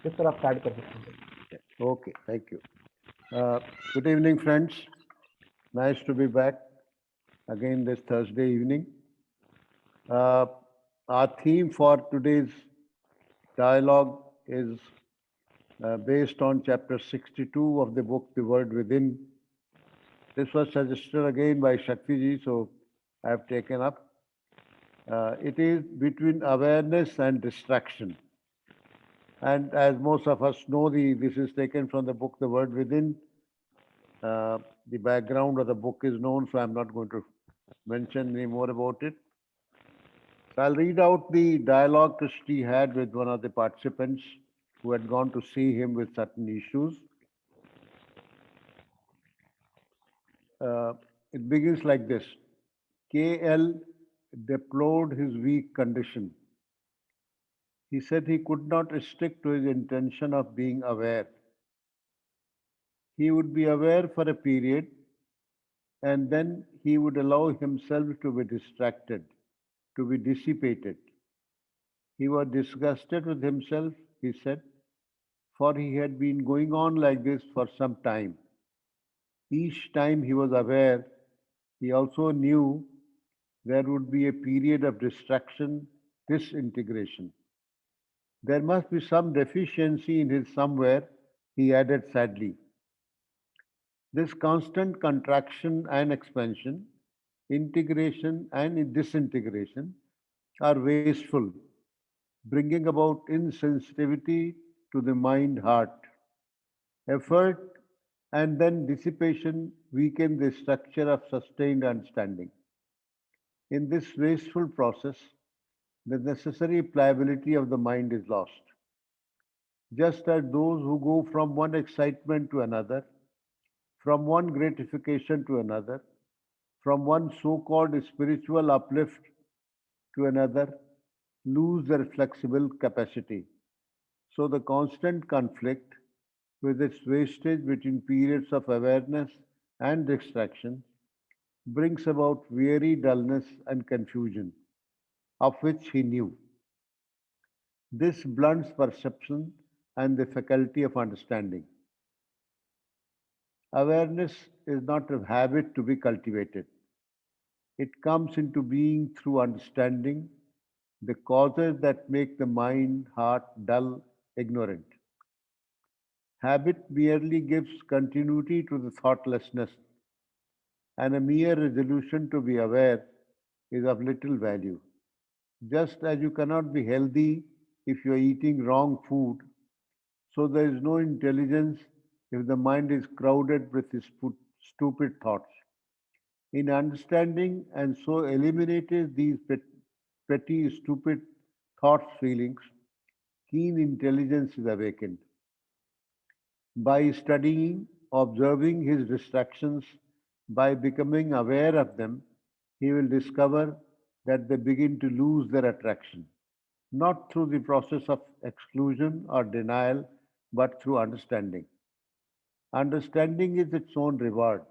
तो सर आप स्टार्ट कर सकते हैं. Okay, thank you. Good evening, friends. Nice to be back again this Thursday evening. Uh, our theme for today's dialogue is based on chapter 62 of the book The Word Within. This was suggested again by Shakti ji, so I have taken up. It is between awareness and distraction. And as most of us know, this is taken from the book The Word Within. The background of the book is known, so I'm not going to mention any more about it. So I'll read out the dialogue Krishti had with one of the participants who had gone to see him with certain issues. It begins like this. KL deplored his weak condition. He said he could not stick to his intention of being aware. He would be aware for a period and then he would allow himself to be distracted, to be dissipated. He was disgusted with himself, he said, for he had been going on like this for some time. Each time he was aware, he also knew there would be a period of distraction, disintegration. There must be some deficiency in his somewhere, he added sadly. This constant contraction and expansion, integration and disintegration are wasteful, bringing about insensitivity to the mind heart. Effort and then dissipation weaken the structure of sustained understanding. In this wasteful process, the necessary pliability of the mind is lost. Just as those who go from one excitement to another, from one gratification to another, from one so called spiritual uplift to another, lose their flexible capacity. So the constant conflict with its wastage between periods of awareness and distraction brings about weary dullness and confusion, of which he knew. This blunts perception and the faculty of understanding. Awareness is not a habit to be cultivated. It comes into being through understanding the causes that make the mind, heart dull, ignorant. Habit merely gives continuity to the thoughtlessness, and a mere resolution to be aware is of little value. Just as you cannot be healthy if you are eating wrong food, so there is no intelligence if the mind is crowded with stupid thoughts. In understanding and so eliminated these petty, stupid thoughts, feelings, keen intelligence is awakened. By studying, observing his distractions, by becoming aware of them, he will discover that they begin to lose their attraction, not through the process of exclusion or denial, but through understanding. Understanding is its own reward.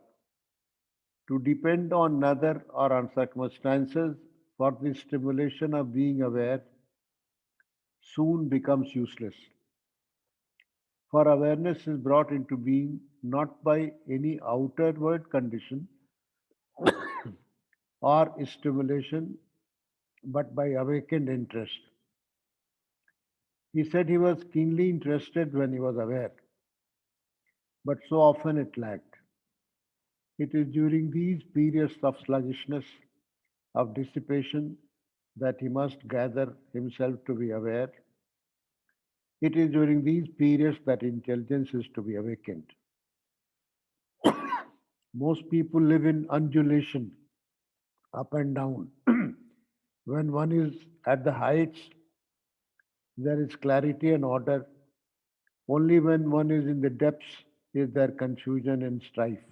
To depend on another or on circumstances for the stimulation of being aware soon becomes useless. For awareness is brought into being not by any outward condition or stimulation, but by awakened interest. He said he was keenly interested when he was aware, but so often it lacked. It is during these periods of sluggishness, of dissipation, that he must gather himself to be aware. It is during these periods that intelligence is to be awakened. Most people live in undulation, up and down. When one is at the heights, there is clarity and order. Only when one is in the depths is there confusion and strife.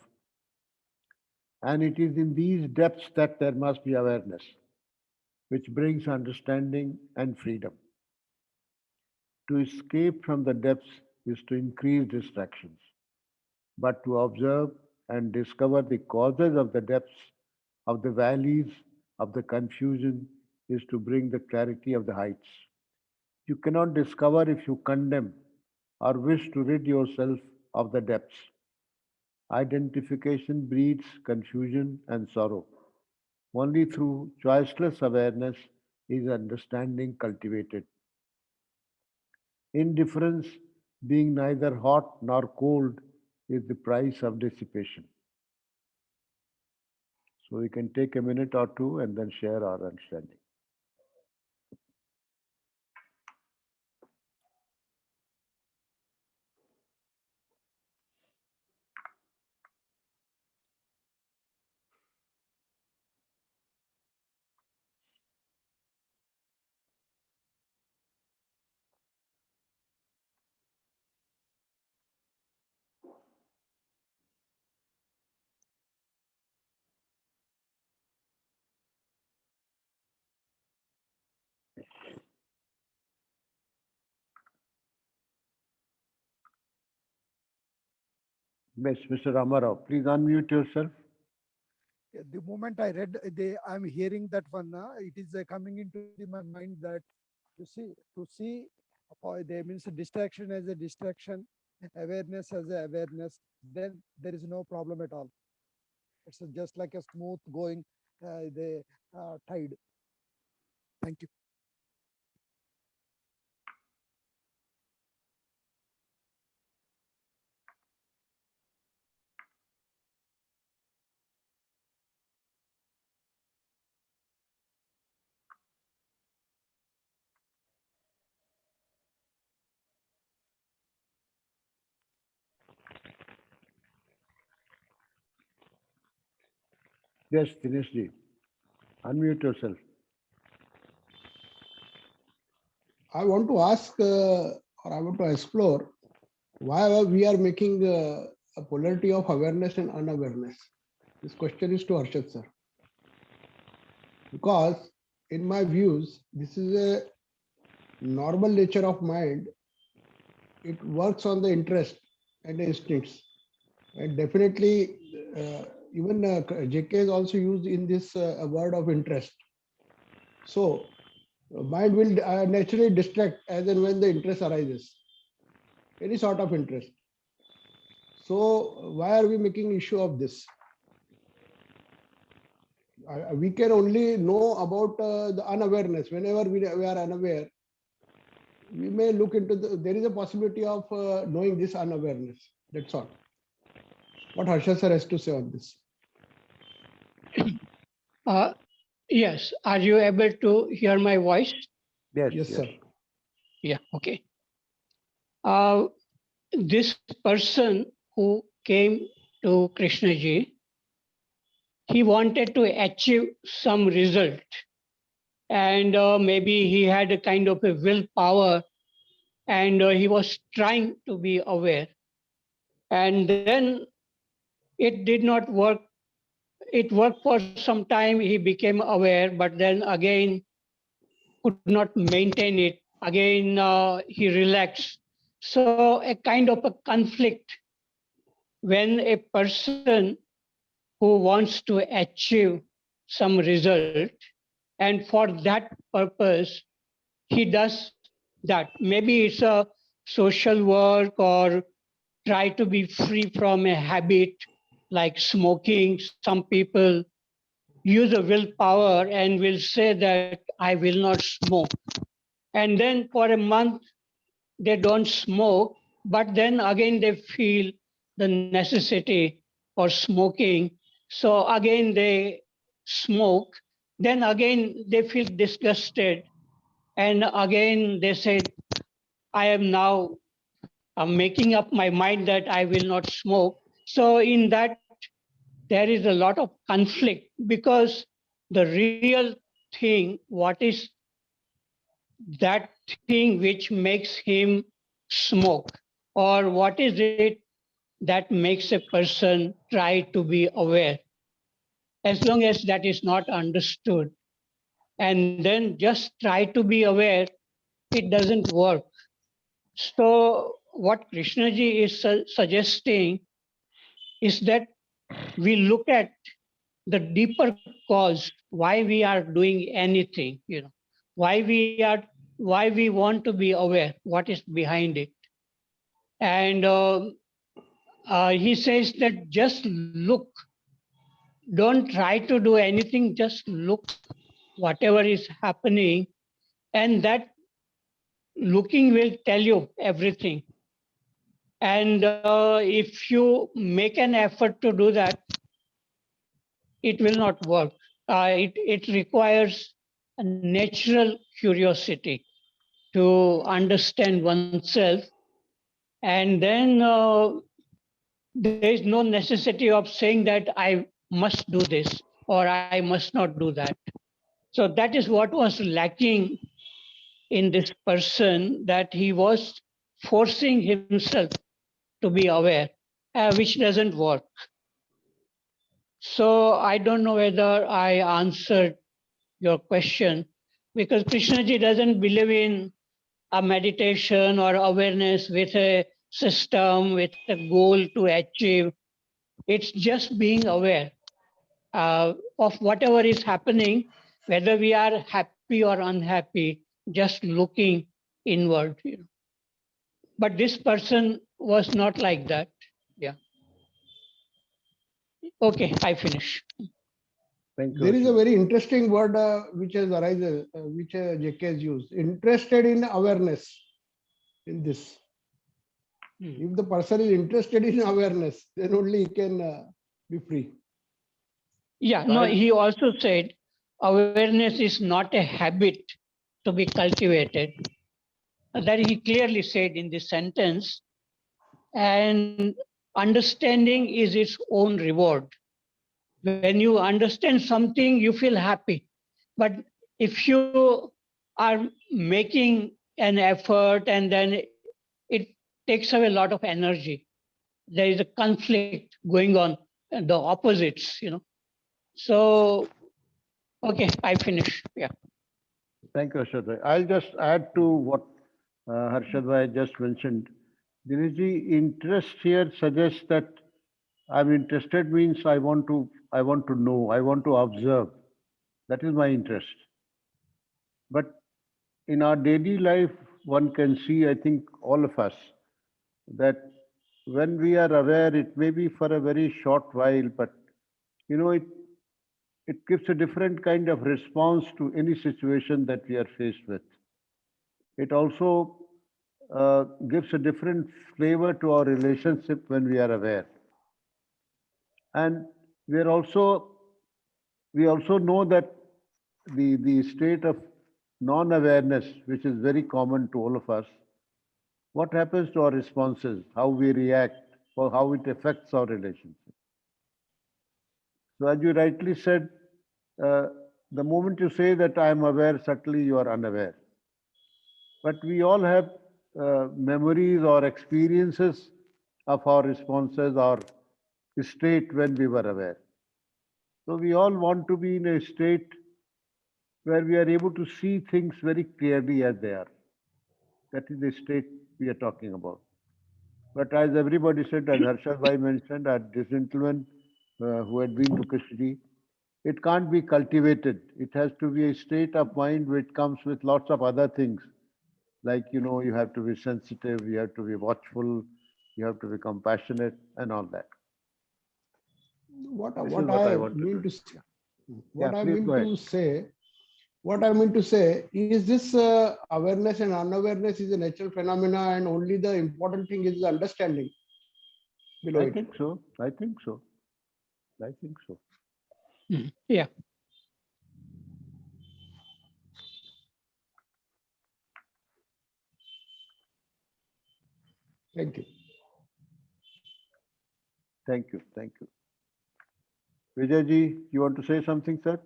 And it is in these depths that there must be awareness, which brings understanding and freedom. To escape from the depths is to increase distractions, but to observe and discover the causes of the depths, of the valleys, of the confusion is to bring the clarity of the heights. You cannot discover if you condemn. or wish to rid yourself of the depths. Identification breeds confusion and sorrow. Only through choiceless awareness is understanding cultivated. Indifference, being neither hot nor cold, is the price of dissipation. So we can take a minute or two and then share our understanding. Yes, Mr. Rama Rao, please unmute yourself. The moment I read, I'm hearing that one. It is coming into my mind that to see for they means distraction as a distraction, awareness as a awareness. Then there is no problem at all. It's just like a smooth going the tide. Thank you. Yes, Dinesh ji, unmute yourself. I want to ask or I want to explore why we are making a polarity of awareness and unawareness. This question is to Harshad sir. Because in my views, this is a normal nature of mind. It works on the interest and the instincts. And definitely, even JK is also used in this word of interest. So, mind will naturally distract as and when the interest arises, any sort of interest. So why are we making issue of this? We can only know about the unawareness. Whenever we are unaware, we may look into there is a possibility of knowing this unawareness. That's all. What Harsha sir has to say on this? Uh, yes, are you able to hear my voice? Yes, Yes, yes. sir. Yeah, okay. Uh, this person who came to Krishnaji, he wanted to achieve some result, and maybe he had a kind of a willpower, and he was trying to be aware. And then it did not work. It worked for some time, he became aware, but then again could not maintain it. Again, he relaxed. So, a kind of a conflict when a person who wants to achieve some result, and for that purpose, he does that. Maybe it's a social work or try to be free from a habit like smoking. Some people use a willpower and will say that I will not smoke. And then for a month, they don't smoke, but then again they feel the necessity for smoking. So again they smoke. Then again they feel disgusted. And again they say, I am now I'm making up my mind that I will not smoke. So in that, there is a lot of conflict because the real thing, what is that thing which makes him smoke, or what is it that makes a person try to be aware? As long as that is not understood and then just try to be aware, it doesn't work. So what Krishnaji is suggesting is that we look at the deeper cause why we are doing anything, why we want to be aware, what is behind it. And he says that just look, don't try to do anything, just look whatever is happening, and that looking will tell you everything. And if you make an effort to do that, it will not work. It requires a natural curiosity to understand oneself. And then there is no necessity of saying that I must do this or I must not do that. So that is what was lacking in this person, that he was forcing himself to be aware, which doesn't work. So I don't know whether I answered your question, because Krishnaji doesn't believe in a meditation or awareness with a system, with a goal to achieve. It's just being aware of whatever is happening, whether we are happy or unhappy, just looking inward. But this person was not like that. Yeah. Okay, I finish. Thank you, There is a Harshad. very interesting word which has arisen, which JK has used. Interested in awareness in this. If the person is interested in awareness, then only he can be free. Yeah, no, he also said awareness is not a habit to be cultivated. That he clearly said in this sentence. And understanding is its own reward. When you understand something, you feel happy. But if you are making an effort and then it takes away a lot of energy, there is a conflict going on, and the opposites. So, okay, I finish. Yeah. Thank you, Harshad bhai. I'll just add to what Harshad bhai just mentioned. Dineshji, interest here suggests that I'm interested means I want to know, I want to observe. That is my interest. But in our daily life, one can see, I think, all of us, that when we are aware, it may be for a very short while, but you know, it gives a different kind of response to any situation that we are faced with. It also gives a different flavor to our relationship when we are aware. And we are also we also know that the state of non-awareness, which is very common to all of us, what happens to our responses, how we react, or how it affects our relationship. So, as you rightly said, uh, the moment you say that I am aware, certainly you are unaware. But we all have memories or experiences of our responses or state when we were aware. So, we all want to be in a state where we are able to see things very clearly as they are. That is the state we are talking about. But as everybody said, as Harshad Bhai mentioned, as this gentleman who had been to Krishnaji, it can't be cultivated. It has to be a state of mind which comes with lots of other things. Like, you know, you have to be sensitive, you have to be watchful, you have to be compassionate, and all that. What This is what what I I want to mean do. to Yeah, yeah, what I please mean go ahead. to say what I mean to say is this awareness and unawareness is a natural phenomena, and only the important thing is the understanding below I it. think so. I think so. I think so. Yeah. Thank you. Thank you. Thank you. Vijayji, you want to say something, sir?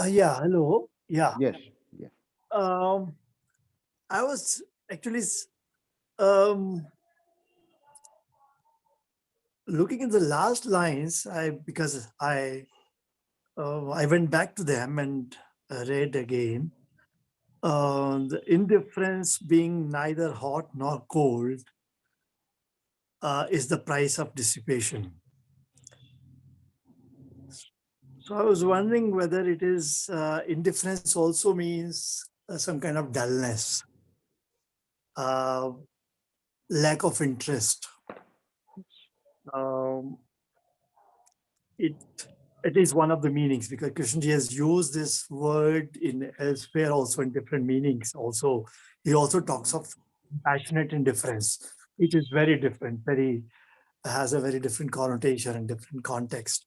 Yeah, hello. Yeah. Yes. Yes. Um, I was actually um, looking in the last lines. Because I went back to them and read again. The indifference being neither hot nor cold is the price of dissipation. So I was wondering whether it is indifference also means some kind of dullness, uh, lack of interest. Um, it it is one of the meanings, because Krishnaji has used this word in elsewhere also in different meanings. Also, he also talks of passionate indifference, which is very different, very has a very different connotation and different context.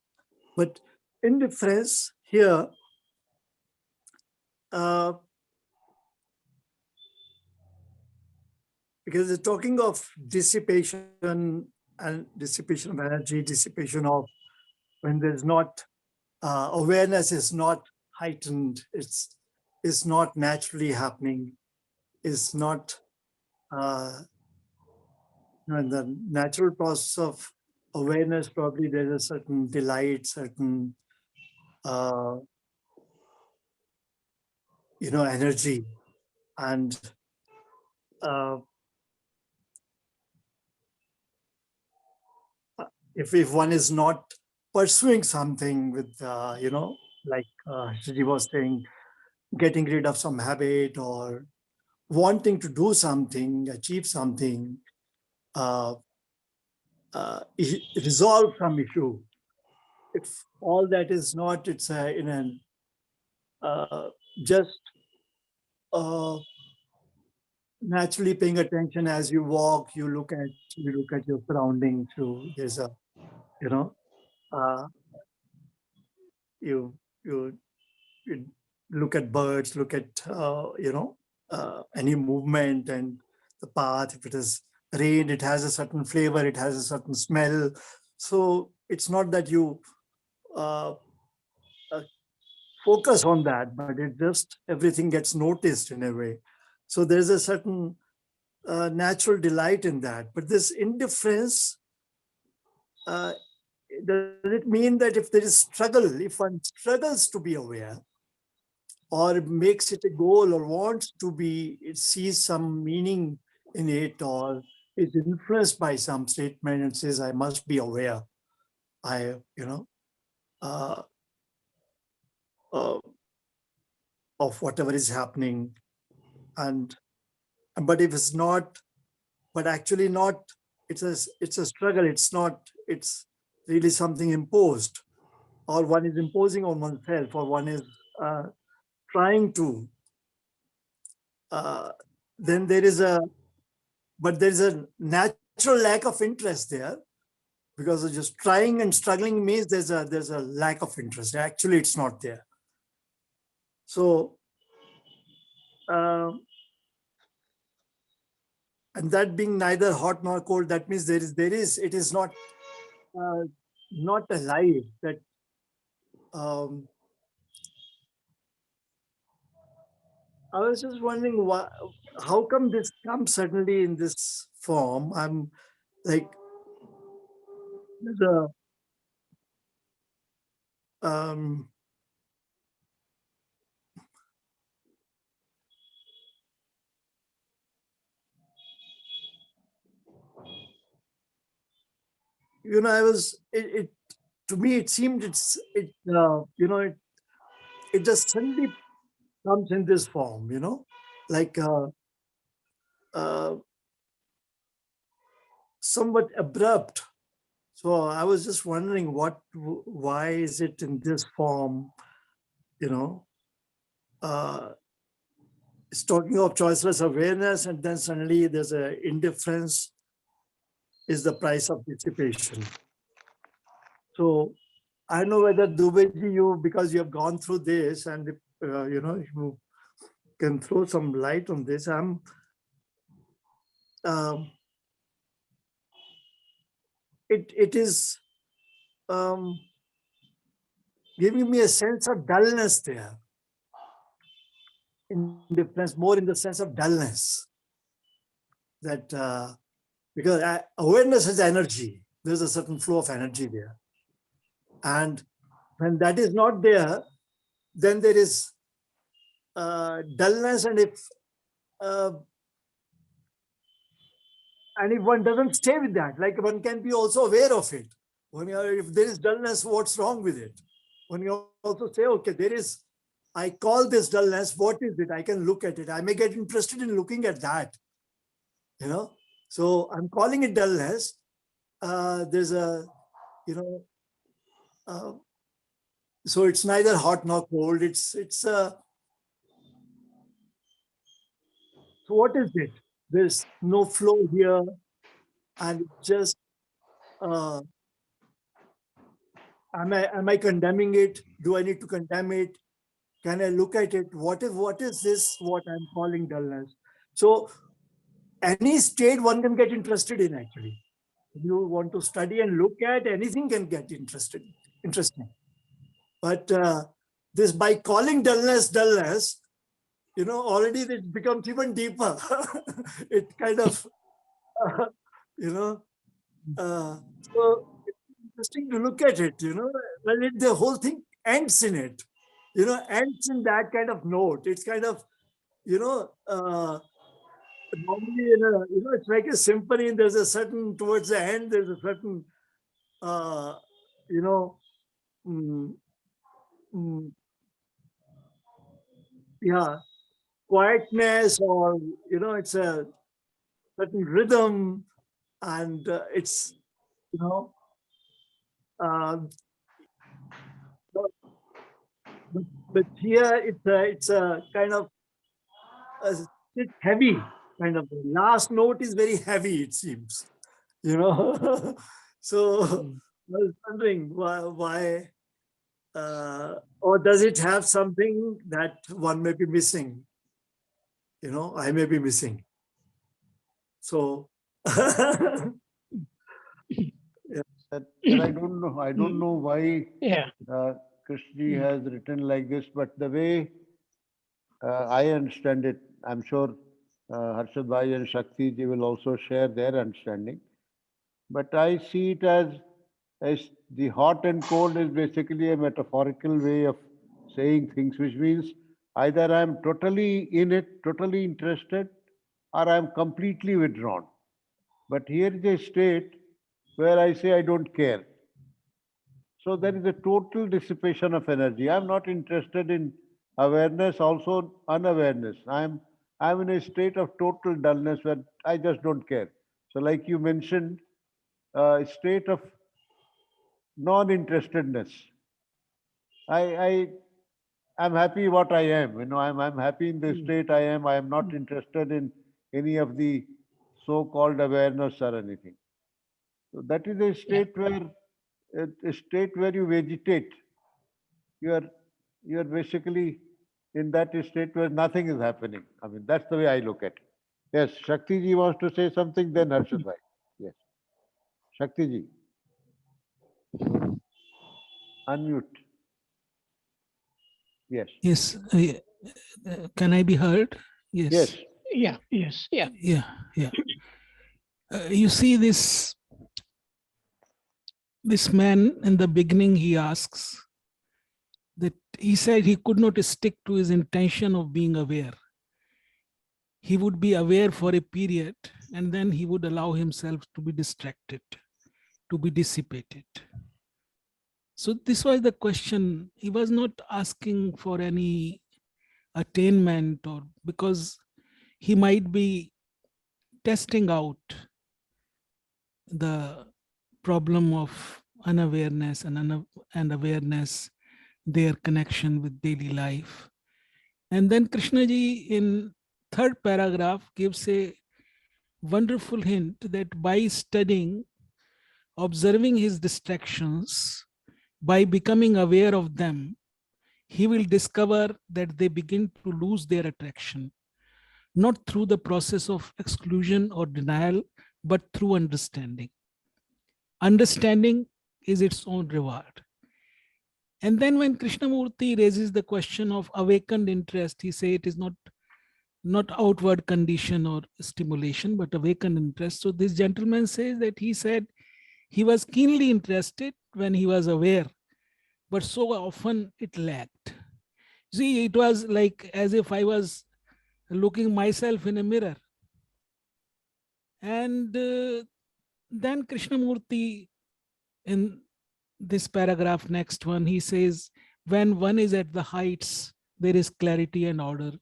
But indifference here, uh, because it's talking of dissipation and dissipation of energy, dissipation of when there's not awareness is not heightened, it's not naturally happening, is not in the natural process of awareness. Probably there's a certain delight, certain uh, energy, and uh, if one is not pursuing something with like Shiji was saying, getting rid of some habit or wanting to do something, achieve something, uh, resolve some issue. If all that is not, it's in an just uh, naturally paying attention as you walk, you look at your surroundings. There's a you know uh, you you you look at birds, look at any movement and the path. If it is rain, it has a certain flavor, it has a certain smell. So it's not that you uh, uh, focus on that, but it just everything gets noticed in a way. So there's a certain natural delight in that. But this indifference, uh, does it mean that if there is struggle, if one struggles to be aware, or makes it a goal, or wants to be, it sees some meaning in it, or is influenced by some statement and says, I must be aware. I, uh, uh, of whatever is happening. And, but if it's not, but actually not, it's a struggle. It's not, it's really something imposed, or one is imposing on oneself, or one is trying to, uh, then there is a, but there is a natural lack of interest there, because of just trying and struggling means there's a lack of interest. Actually, it's not there. So, and that being neither hot nor cold, that means it is uh, not alive. That um, I was just wondering why, how come this comes suddenly in this form? I'm like, there's a um, I was it to me it seemed it just suddenly comes in this form, like uh, somewhat abrupt. So I was just wondering why is it in this form? You know, uh, it's talking of choiceless awareness, and then suddenly there's a indifference is the price of dissipation. So I don't know whether Dubeji, because you have gone through this, and you can throw some light on this. I'm it is giving me a sense of dullness there. Indifference, more in the sense of dullness. That because awareness is energy. There's a certain flow of energy there. And when that is not there, then there is dullness. And if one doesn't stay with that, like one can be also aware of it. If there is dullness, what's wrong with it? One can also say, okay, there is, I call this dullness, what is it? I can look at it. I may get interested in looking at that, you know. So I'm calling it dullness. There's a, you know, uh, so it's neither hot nor cold. So what is it? There's no flow here, and just uh, am I condemning it? Do I need to condemn it? Can I look at it? What is this? What I'm calling dullness? So any state one can get interested in actually. If you want to study and look at anything, can get interesting. But this by calling dullness, you know, already it becomes even deeper. It kind of, you know, so it's interesting to look at it, you know, well, the whole thing ends in it, you know, ends in that kind of note. It's kind of, you know, normally, you know, it's like a symphony, and there's a certain, towards the end, there's a certain, you know, mm, mm, yeah, quietness, or, you know, it's a certain rhythm, and it's, you know, uh, but, but here it's a kind of a bit heavy, kind of. The last note is very heavy, it seems, you know. So I was wondering why or does it have something that one may be missing? You know, I may be missing. So That I don't know why Yeah. Krishna has written like this, but the way I understand it, I'm sure Harshad Bhai and Shakti ji will also share their understanding. But I see it as the hot and cold is basically a metaphorical way of saying things, which means either I'm totally in it, totally interested, or I'm completely withdrawn. But here is a state where I say I don't care. So there is a total dissipation of energy. I'm not interested in awareness, also unawareness. I'm in a state of total dullness where I just don't care. So, like you mentioned, a state of non-interestedness. I I'm happy what I am. You know, I'm happy in the state I am. I am not interested in any of the so-called awareness or anything. So that is a Yeah. state where a state where you vegetate. You are you are basically in that state where nothing is happening. I mean, that's the way I look at it. Yes, Shakti ji wants to say something, then Harshad bhai. Yes, Shakti ji, unmute. Yes, Yes. Can I be heard? yes, Yes. Yeah. Yes. Yeah. Yeah. Yeah. You see this man in the beginning, he asks that he said he could not stick to his intention of being aware. He would be aware for a period and then he would allow himself to be distracted, to be dissipated. So this was the question. He was not asking for any attainment, or because he might be testing out the problem of unawareness and awareness, their connection with daily life. And then Krishnaji in third paragraph gives a wonderful hint that by studying, observing his distractions, by becoming aware of them, he will discover that they begin to lose their attraction, not through the process of exclusion or denial, but through understanding. Understanding is its own reward. And then when Krishnamurti raises the question of awakened interest, he says it is not outward condition or stimulation, but awakened interest. So this gentleman says that he said he was keenly interested when he was aware, but so often it lacked. See, it was like as if I was looking myself in a mirror. And then Krishnamurti in this paragraph, next one, he says, when one is at the heights, there is clarity and order.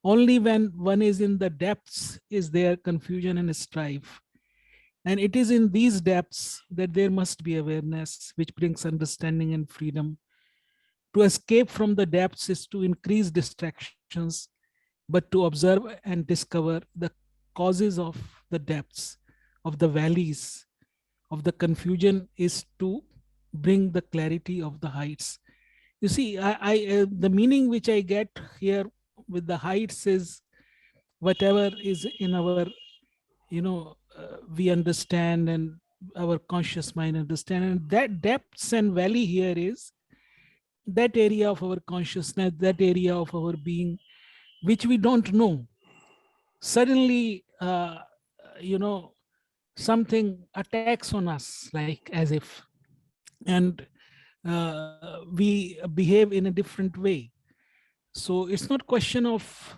Only when one is in the depths is there confusion and strife. And it is in these depths that there must be awareness, which brings understanding and freedom. To escape from the depths is to increase distractions, but to observe and discover the causes of the depths, of the valleys, of the confusion is to bring the clarity of the heights. You see, the meaning which I get here with the heights is whatever is in our, we understand and our conscious mind understand. And that depths and valley here is that area of our consciousness, that area of our being, which we don't know. Suddenly, something attacks on us, like as if, and we behave in a different way. So it's not question of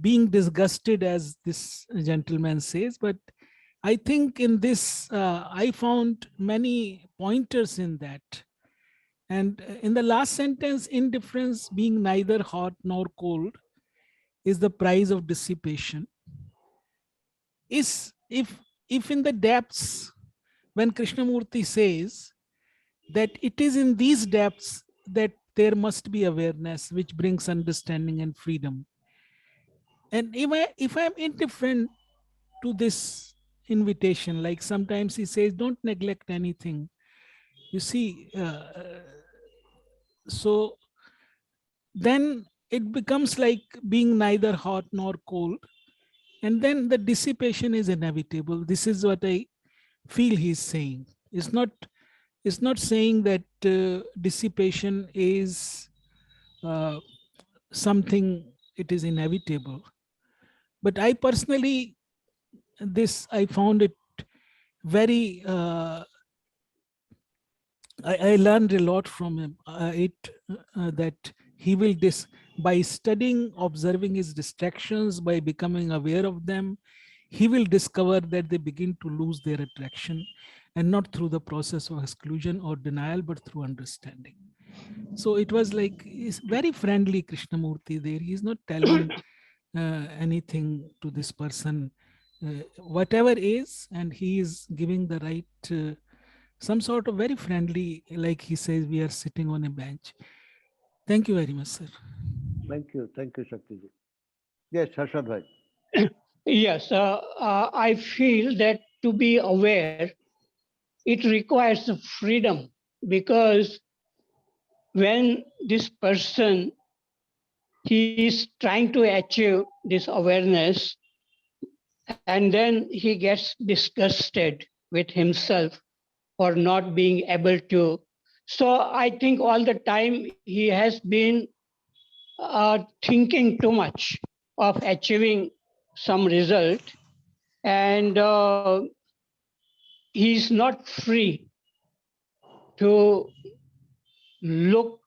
being disgusted, as this gentleman says, but I think in this, I found many pointers in that. And in the last sentence, indifference being neither hot nor cold is the price of dissipation. Is if in the depths, when Krishnamurti says that it is in these depths that there must be awareness, which brings understanding and freedom. And if I'm indifferent to this invitation, like sometimes he says, don't neglect anything. You see, so then it becomes like being neither hot nor cold. And then the dissipation is inevitable. This is what I feel he's saying. It's not saying that dissipation is something, it is inevitable. But I personally, I found it very, I learned a lot from him. That he will, by studying, observing his distractions, by becoming aware of them, he will discover that they begin to lose their attraction, and not through the process of exclusion or denial, but through understanding. So it was like, he's very friendly, Krishnamurti there. He's not telling anything to this person, whatever is, and he is giving the right, some sort of very friendly, like he says, we are sitting on a bench. Thank you very much, sir. Thank you, Shakti ji. Yes, Harshad bhai. Yes, I feel that to be aware, it requires freedom, because when this person, he is trying to achieve this awareness, and then he gets disgusted with himself for not being able to. So I think all the time he has been thinking too much of achieving some result, and he's not free to look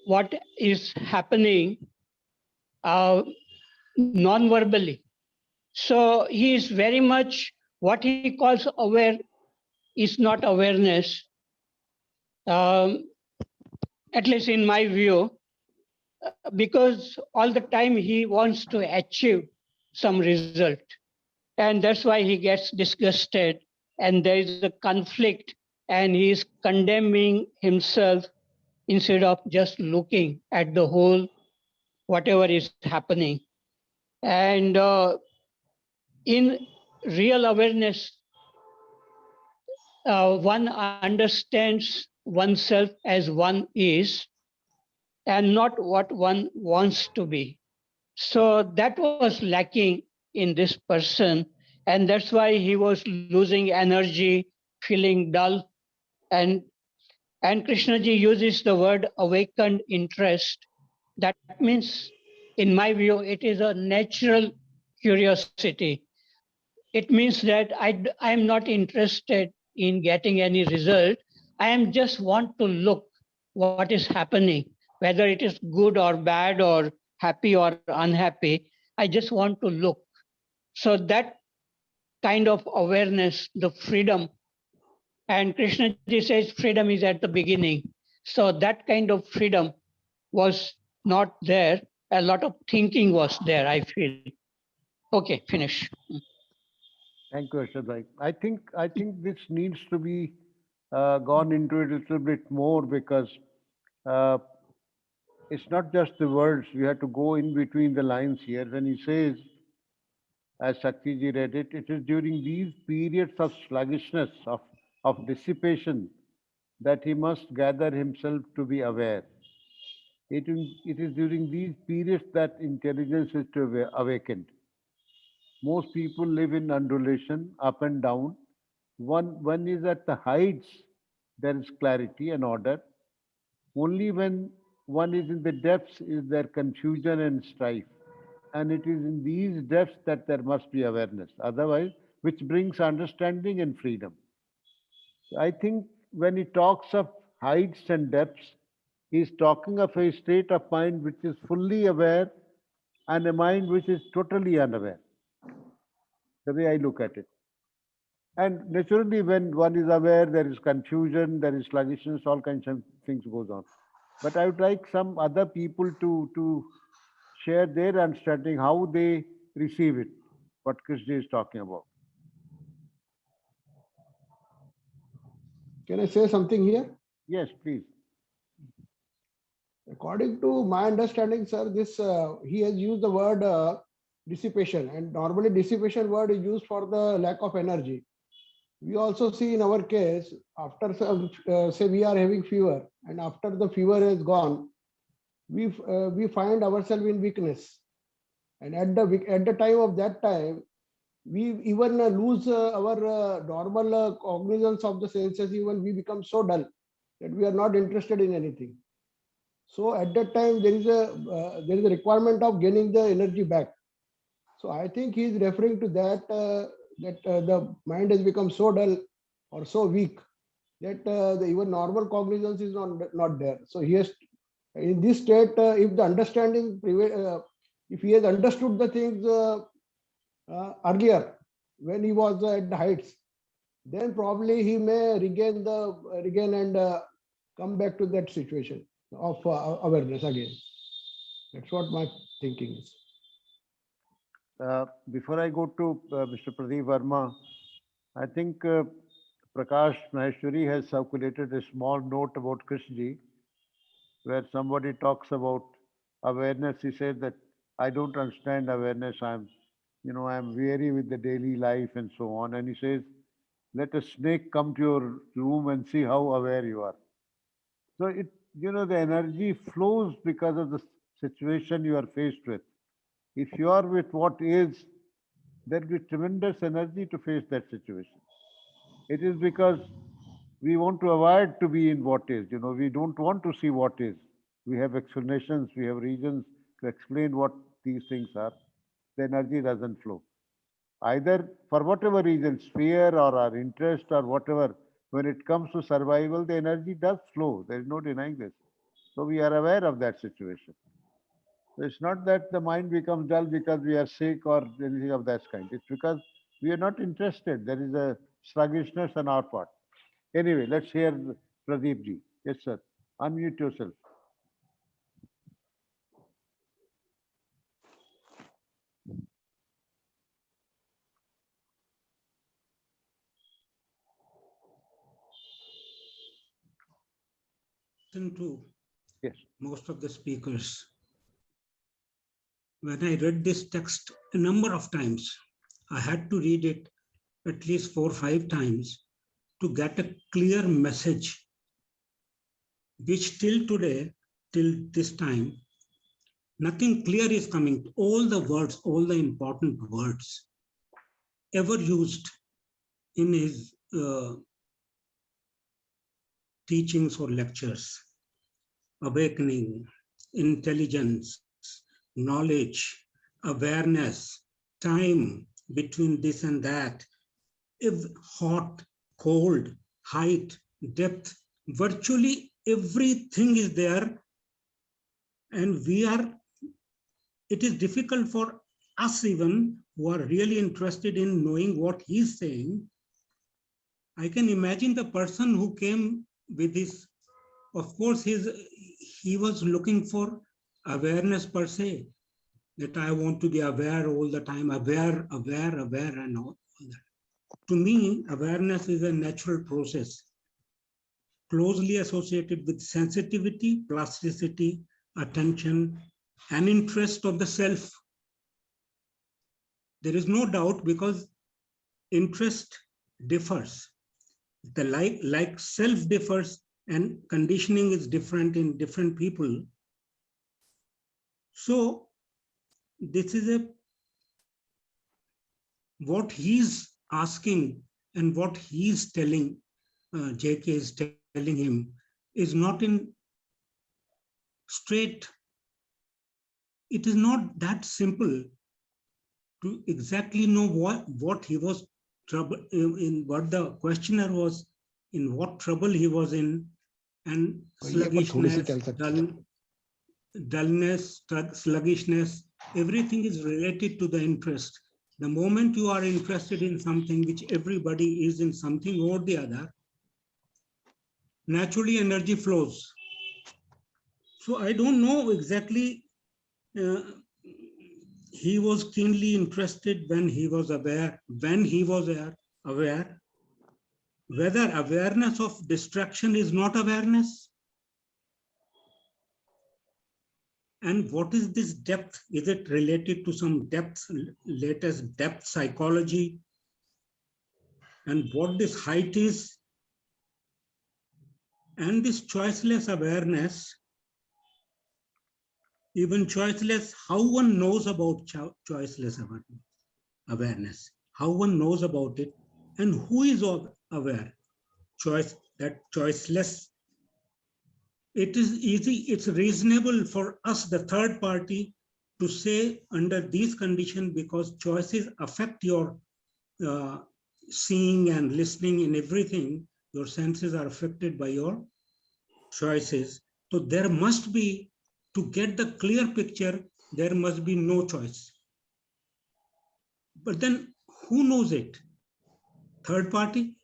what is happening non-verbally. So he is very much, what he calls aware is not awareness, at least in my view, because all the time he wants to achieve some result. And that's why he gets disgusted, and there is a conflict, and he is condemning himself instead of just looking at the whole, whatever is happening. And in real awareness, one understands oneself as one is, and not what one wants to be. So that was lacking in this person, and that's why he was losing energy, feeling dull. And Krishnaji uses the word awakened interest. That means, in my view, it is a natural curiosity. It means that I am not interested in getting any result. I am just want to look what is happening, whether it is good or bad or happy or unhappy. I just want to look. So that kind of awareness, the freedom, and Krishnaji says freedom is at the beginning. So that kind of freedom was not there. A lot of thinking was there, I feel. Okay, finish. Thank you, Harshad bhai. I think this needs to be gone into it a little bit more because uh, it's not just the words. We have to go in between the lines here. When he says, as Shakti ji read it, it is during these periods of sluggishness, of dissipation, that he must gather himself to be aware. It is during these periods that intelligence is to be awakened. Most people live in undulation, up and down. One is at the heights, there is clarity and order. Only when one is in the depths is there confusion and strife. And it is in these depths that there must be awareness. Otherwise, which brings understanding and freedom. I think when he talks of heights and depths, he is talking of a state of mind which is fully aware and a mind which is totally unaware, the way I look at it. And naturally, when one is aware, there is confusion, there is sluggishness, all kinds of things goes on. But I would like some other people to share their understanding, how they receive it, what Krishna is talking about. Can I say something here? Yes, please. According to my understanding, sir, this he has used the word dissipation, and normally dissipation word is used for the lack of energy. We also see in our case, after some, say we are having fever, and after the fever is gone, we find ourselves in weakness, and at the time of that time, we even lose our normal cognizance of the senses. Even we become so dull that we are not interested in anything. So at that time, there is a requirement of gaining the energy back. So I think he is referring to that the mind has become so dull or so weak that the even normal cognizance is not there. So he has, in this state, if the understanding if he has understood the things earlier when he was at the heights, then probably he may regain and come back to that situation of awareness again. That's what my thinking is. Before I go to Mr. Pradeep Verma, I think Prakash Maheshwari has circulated a small note about Krishnaji, where somebody talks about awareness. He said that I don't understand awareness. I'm weary with the daily life and so on. And he says, let a snake come to your room and see how aware you are. So the energy flows because of the situation you are faced with. If you are with what is, there will be tremendous energy to face that situation. It is because we want to avoid to be in what is. We don't want to see what is. We have explanations, we have reasons to explain what these things are. The energy doesn't flow. Either for whatever reasons, fear or our interest or whatever, when it comes to survival, the energy does flow. There is no denying this. So we are aware of that situation. So it's not that the mind becomes dull because we are sick or anything of that kind. It's because we are not interested. There is a sluggishness on our part. Anyway, let's hear Pradeep ji. Yes, sir. Unmute yourself. To Yes. most of the speakers. When I read this text a number of times, I had to read it at least 4 or 5 times to get a clear message, which till today, till this time, nothing clear is coming. All the words, all the important words ever used in his teachings or lectures: awakening, intelligence, knowledge, awareness, time between this and that, if hot, cold, height, depth, virtually everything is there. And it is difficult for us even who are really interested in knowing what he's saying. I can imagine the person who came with this of course, he was looking for awareness per se, that I want to be aware all the time, aware, and all that. To me, awareness is a natural process, closely associated with sensitivity, plasticity, attention, and interest of the self. There is no doubt, because interest differs. The like self differs, and conditioning is different in different people. So this is what he's asking and what he's telling, JK is telling him, is not in straight. It is not that simple to exactly know what he was trouble in, what the questioner was, in what trouble he was in, and sluggishness, dullness, sluggishness, everything is related to the interest. The moment you are interested in something, which everybody is in something or the other, naturally energy flows. So I don't know exactly, he was keenly interested when he was aware, whether awareness of distraction is not awareness. And what is this depth? Is it related to some depth, latest depth psychology? And what this height is? And this choiceless awareness, even choiceless, how one knows about choiceless awareness, how one knows about it, and who is aware? That choiceless. It is easy, it's reasonable for us, the third party, to say under these conditions, because choices affect your seeing and listening and everything, your senses are affected by your choices. So there must be, to get the clear picture, there must be no choice. But then who knows it? Third party,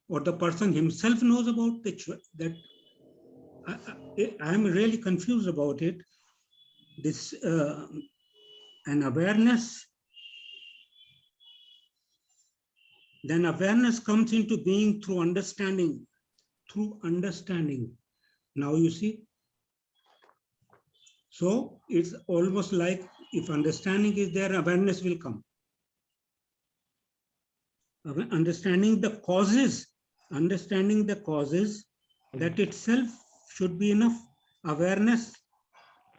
or the person himself knows about that? I'm really confused about it. This an awareness, then awareness comes into being through understanding. Now you see. So it's almost like if understanding is there, awareness will come. Understanding the causes, that itself should be enough. Awareness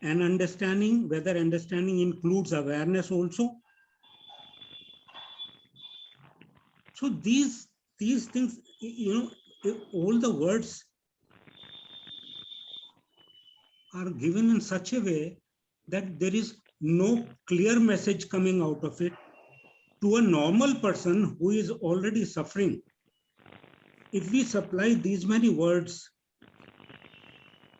and understanding, whether understanding includes awareness also. So these things, all the words are given in such a way that there is no clear message coming out of it to a normal person who is already suffering. If we supply these many words,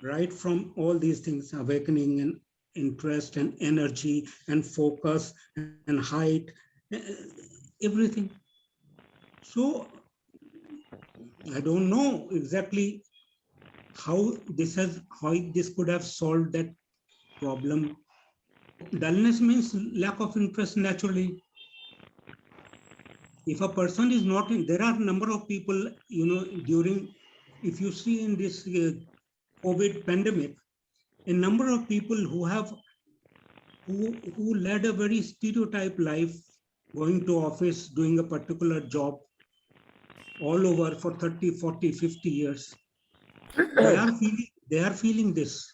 right from all these things, awakening and interest and energy and focus and height, everything. So I don't know exactly how this could have solved that problem. Dullness means lack of interest naturally. If a person is not in, there are a number of people, during, if you see in this COVID pandemic, a number of people who led a very stereotyped life, going to office, doing a particular job all over for 30, 40, 50 years. They are feeling this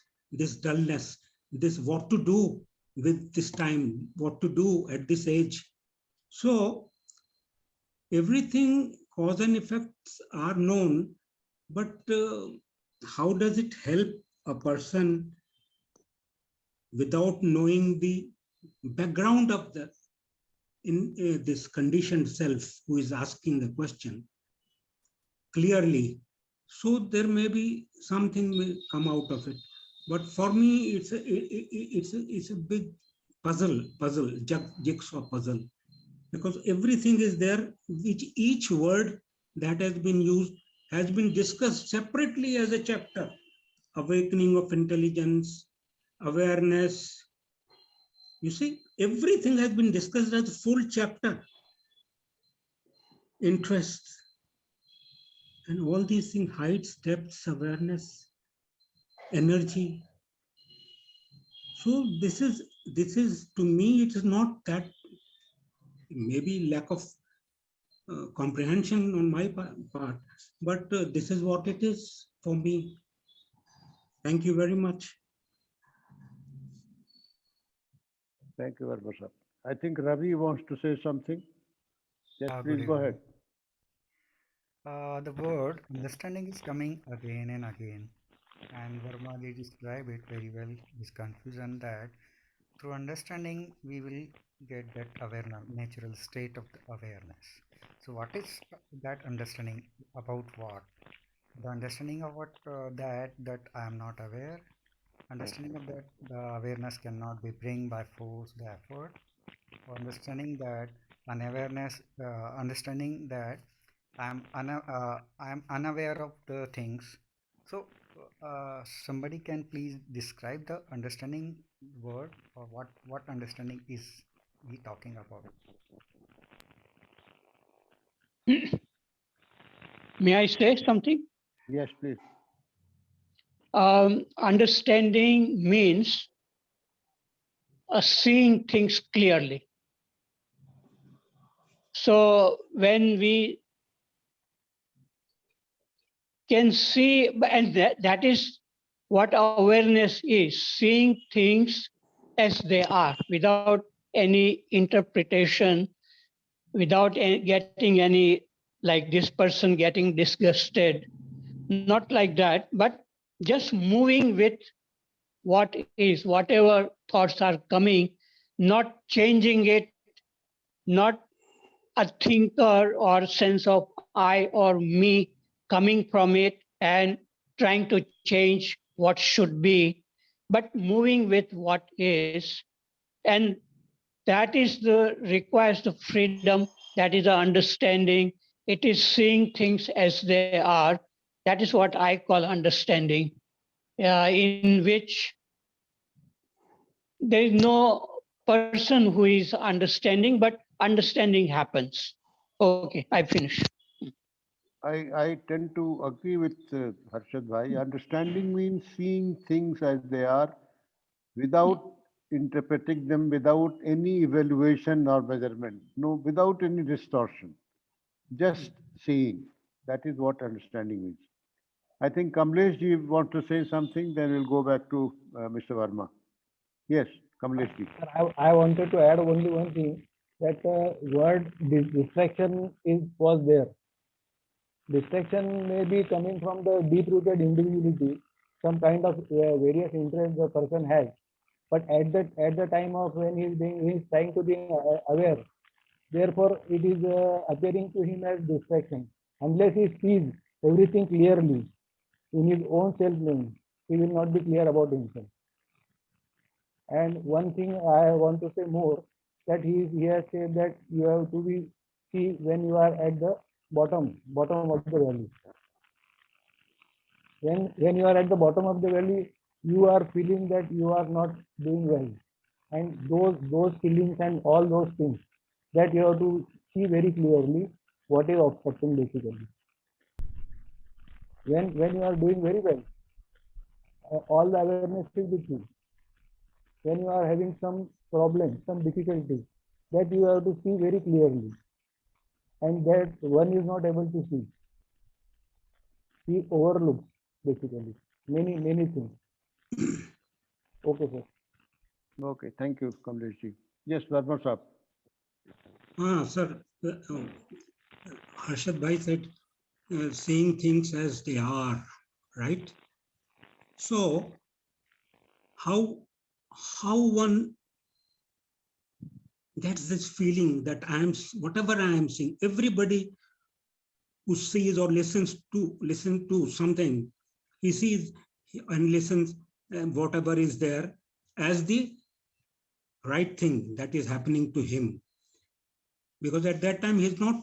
dullness, this what to do with this time, what to do at this age. So everything, cause and effects are known, but how does it help a person without knowing the background of this conditioned self who is asking the question clearly? So there may be something may come out of it, but for me it's a big puzzle, jigsaw puzzle, because everything is there, which each word that has been used has been discussed separately as a chapter. awakening of intelligence, awareness. You see, everything has been discussed as a full chapter. Interests, and all these things, heights, depths, awareness, energy. So this is to me, it is not that, maybe lack of comprehension on my part, but this is what it is for me. Thank you very much. Thank you very much, sir. I think Ravi wants to say something. Yes, Good please go evening. ahead. The word understanding is coming again and again, and Verma ji described it very well. This confusion that through understanding we will get that awareness, natural state of the awareness. So, what is that understanding about what? The understanding of what that I am not aware. Understanding of that the awareness cannot be bring by force, the effort. Or understanding that unawareness, understanding that I am unaware of the things. So, somebody can please describe the understanding word, or what understanding is he talking about? May I say something? Yes, please. Understanding means seeing things clearly. So when we can see, and that is what awareness is, seeing things as they are without any interpretation, without getting any, like this person getting disgusted, not like that, but just moving with what is, whatever thoughts are coming, not changing it, not a thinker or sense of I or me coming from it and trying to change what should be, but moving with what is. And that is the requires the freedom, that is the understanding. It is seeing things as they are. That is what I call understanding, in which there is no person who is understanding, but understanding happens. Okay, I finish. I tend to agree with Harshad Bhai. Understanding means seeing things as they are without interpreting them, without any evaluation or measurement, no, without any distortion. Just seeing. That is what understanding means. I think Kamlesh ji want to say something, then we'll go back to Mr. Verma. Yes, Kamlesh ji. Sir, I wanted to add only one thing, that word distraction was there. Distraction may be coming from the deep-rooted individuality, some kind of various interests the person has. But at the time of when he's trying to be aware, therefore it is appearing to him as distraction. Unless he sees everything clearly in his own self-knowing, he will not be clear about himself. And one thing I want to say more, that he has said that you have to be see when you are at the bottom of the valley. When you are at the bottom of the valley, you are feeling that you are not doing well, and those feelings and all those things, that you have to see very clearly what is obstructing basically. When you are doing very well, all the awareness is with you. When you are having some problem, some difficulty, that you have to see very clearly, and that one is not able to see. He overlooks basically many things. Okay, sir. Okay, thank you, Kamlesh ji. Yes, Verma Saab. Sir, Harshad Bhai said, seeing things as they are, right? So, how one gets this feeling that whatever I am seeing, everybody who sees or listen to something, he sees and listens whatever is there as the right thing that is happening to him. Because at that time, he's not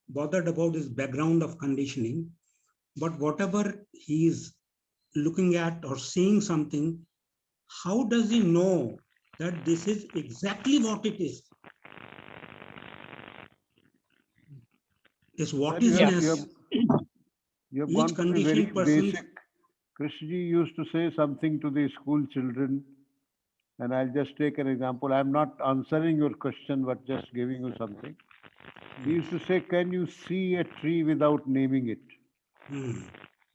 bothered about his background of conditioning, but whatever he is looking at or seeing something, how does he know that this is exactly what it is? Is what Well, isness. you have Each gone to the very conditioned person. basic. Krishnaji used to say something to the school children, and I'll just take an example. I'm not answering your question, but just giving you something. He used to say, can you see a tree without naming it?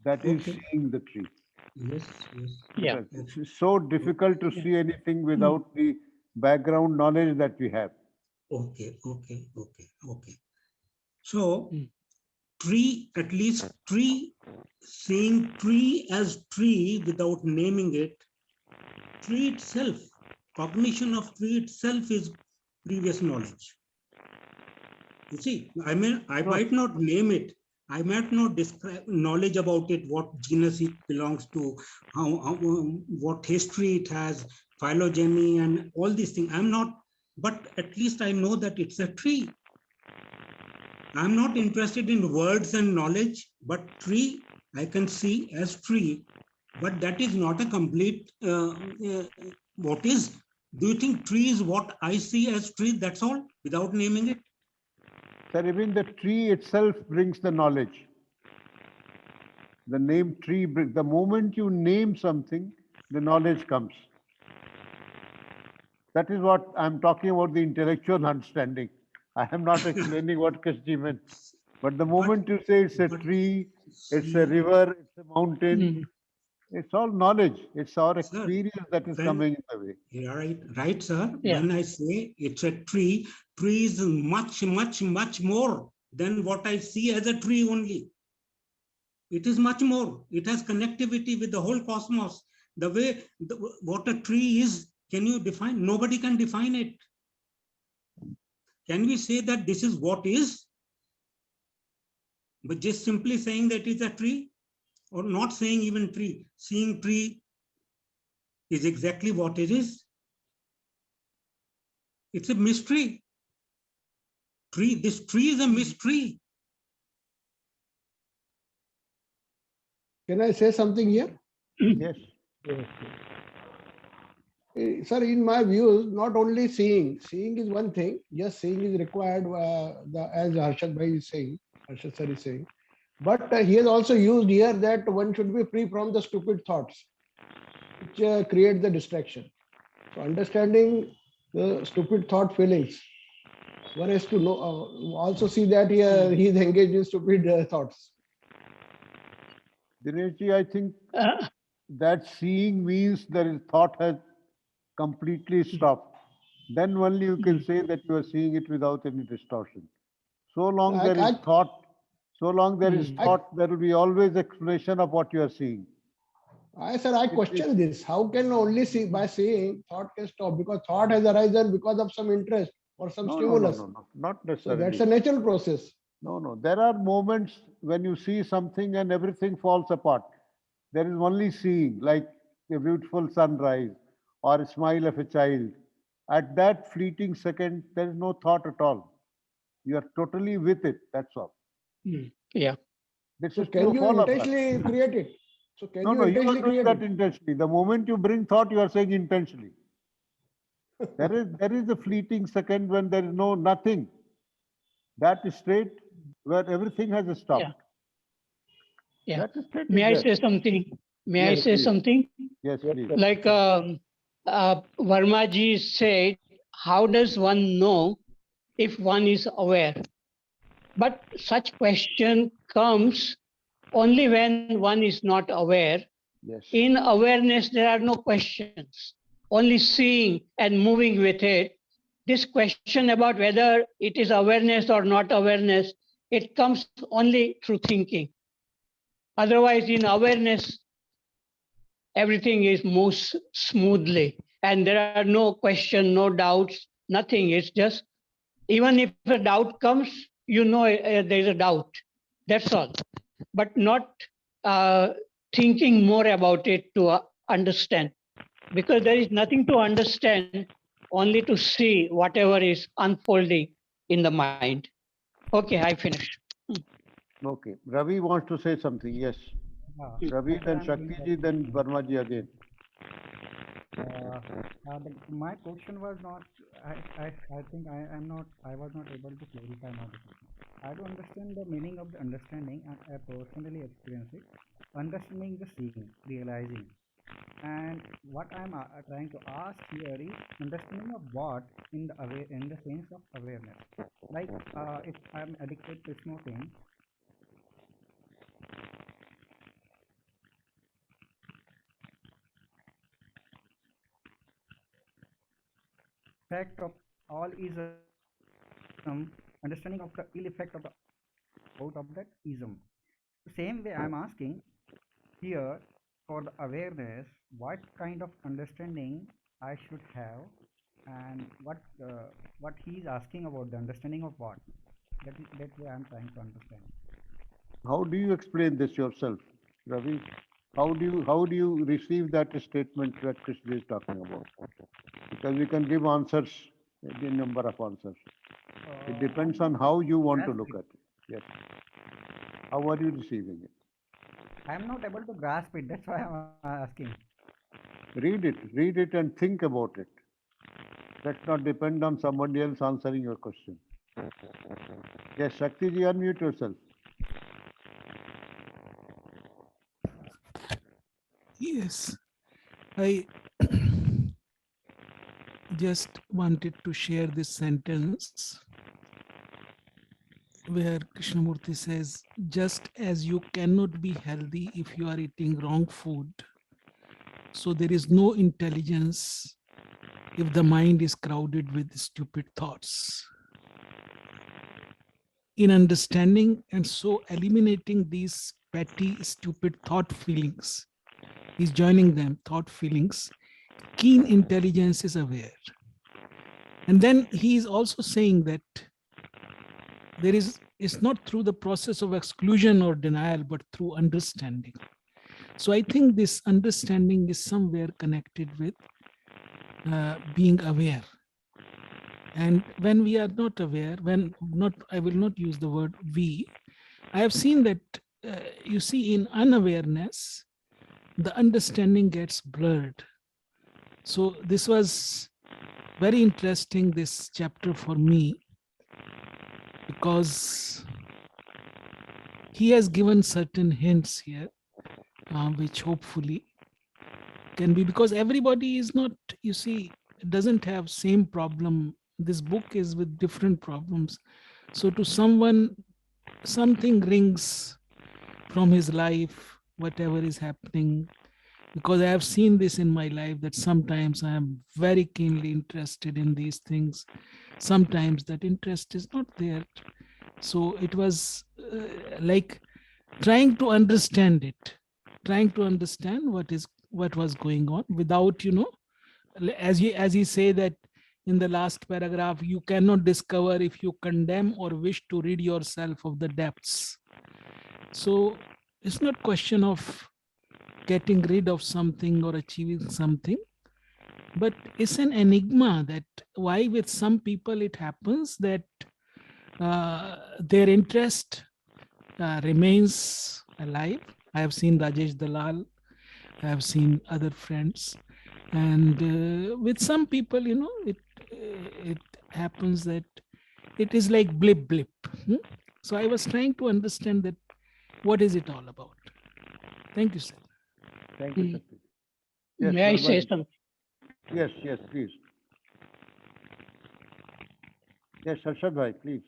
That is Okay. seeing the tree. Yes, yes. Yeah. It's so difficult to see anything without the background knowledge that we have. Okay. So tree, at least tree, seeing tree as tree without naming it, tree itself, cognition of tree itself is previous knowledge. You see, I might not name it. I might not describe knowledge about it, what genus it belongs to, what history it has, phylogeny, and all these things. I'm not, but at least I know that it's a tree. I'm not interested in words and knowledge, but tree I can see as tree, but that is not a complete, what is, do you think tree is what I see as tree, that's all, without naming it? Sir, even the tree itself brings the knowledge. The name tree, the moment you name something, the knowledge comes. That is what I'm talking about, the intellectual understanding. I am not explaining what Krishna meant. But the moment you say it's a tree, it's a river, it's a mountain, it's all knowledge. It's our experience that is coming in the way. Yeah, right, sir. Yeah. When I say it's a tree, tree is much, much, much more than what I see as a tree only. It is much more. It has connectivity with the whole cosmos. The way, what a tree is, can you define? Nobody can define it. Can we say that this is what is? But just simply saying that it's a tree, or not saying even tree, seeing tree is exactly what it is. It's a mystery. Tree, this tree is a mystery. Can I say something here? Yes. Sir, in my views, not only seeing is one thing. Yes, seeing is required, as Harshad Bhai is saying, Harshad sir is saying. But he has also used here that one should be free from the stupid thoughts, which create the distraction. So understanding the stupid thought feelings, one has to know, also see that he is engaged in stupid thoughts. Dineshji, I think that seeing means there is thought has completely stopped. Then only you can say that you are seeing it without any distortion. So long there is thought, there will be always explanation of what you are seeing. I question this. How can only see by seeing thought can stop? Because thought has arisen because of some interest or some stimulus. No, not So necessarily. that's a natural process. No. There are moments when you see something and everything falls apart. There is only seeing, like a beautiful sunrise or a smile of a child. At that fleeting second, there is no thought at all. You are totally with it. That's all. Yeah. This So is can true of you all of us. intentionally create it? So can you No, you are intentionally doing create that it? intentionally. The moment you bring thought, you are saying intentionally. There is a fleeting second when there is nothing. That is state where everything has stopped. Yeah. That state May is I there. say something? May I Yes, say please. something? Yes, please. Like Verma ji said, how does one know if one is aware? But such question comes only when one is not aware. Yes. In awareness, there are no questions, only seeing and moving with it. This question about whether it is awareness or not awareness, it comes only through thinking. Otherwise, in awareness, everything is moves smoothly and there are no question, no doubts, nothing. It's just, even if a doubt comes, there's a doubt. That's all. But not thinking more about it to understand. Because there is nothing to understand, only to see whatever is unfolding in the mind. Okay, I finished. Okay. Ravi wants to say something. Yes. Ravi, then I'm Shakti doing ji, that. then Verma ji again. My question was not. I think I was not able to clarify my question. I do understand the meaning of the understanding, and I personally experience it. Understanding the seeing, realizing, and what I'm trying to ask here is understanding of what in the sense of awareness. Like if I'm addicted to smoking, fact of all ism, understanding of the ill effect of the out of that ism. The same way I'm asking here for the awareness, what kind of understanding I should have, and what he's asking about the understanding of what. That way I'm trying to understand. How do you explain this yourself, Ravi? How do you receive that statement that Krishna is talking about? Because we can give answers, the number of answers. It depends on how you want to look at it. Yes. How are you receiving it? I'm not able to grasp it. That's why I'm asking. Read it and think about it. Let's not depend on somebody else answering your question. Yes, Shakti ji, unmute yourself. Yes, I just wanted to share this sentence where Krishnamurti says, just as you cannot be healthy if you are eating wrong food, so there is no intelligence if the mind is crowded with stupid thoughts. In understanding and so eliminating these petty, stupid thought feelings, he's joining them, thought feelings, keen intelligence is aware. And then he is also saying that it's not through the process of exclusion or denial, but through understanding. So I think this understanding is somewhere connected with being aware. And when we are not aware, I will not use the word we, I have seen that, you see, in unawareness, the understanding gets blurred. So this was very interesting, this chapter for me, because he has given certain hints here, which hopefully can be, because everybody is not, you see, doesn't have same problem. This book is with different problems. So to someone, something rings from his life, whatever is happening, because I have seen this in my life that sometimes I am very keenly interested in these things. Sometimes that interest is not there. So it was like trying to understand it, trying to understand what was going on without, as he say that in the last paragraph, you cannot discover if you condemn or wish to rid yourself of the depths. So it's not question of getting rid of something or achieving something, but it's an enigma that why with some people it happens that their interest remains alive. I have seen Rajesh Dalal, I have seen other friends, and with some people, it happens that it is like blip blip. So I was trying to understand that what is it all about. Thank you, sir. Thank you, Shakti. Yes, May I Verma say ji. something? Yes, please. Yes, Harshad bhai, please.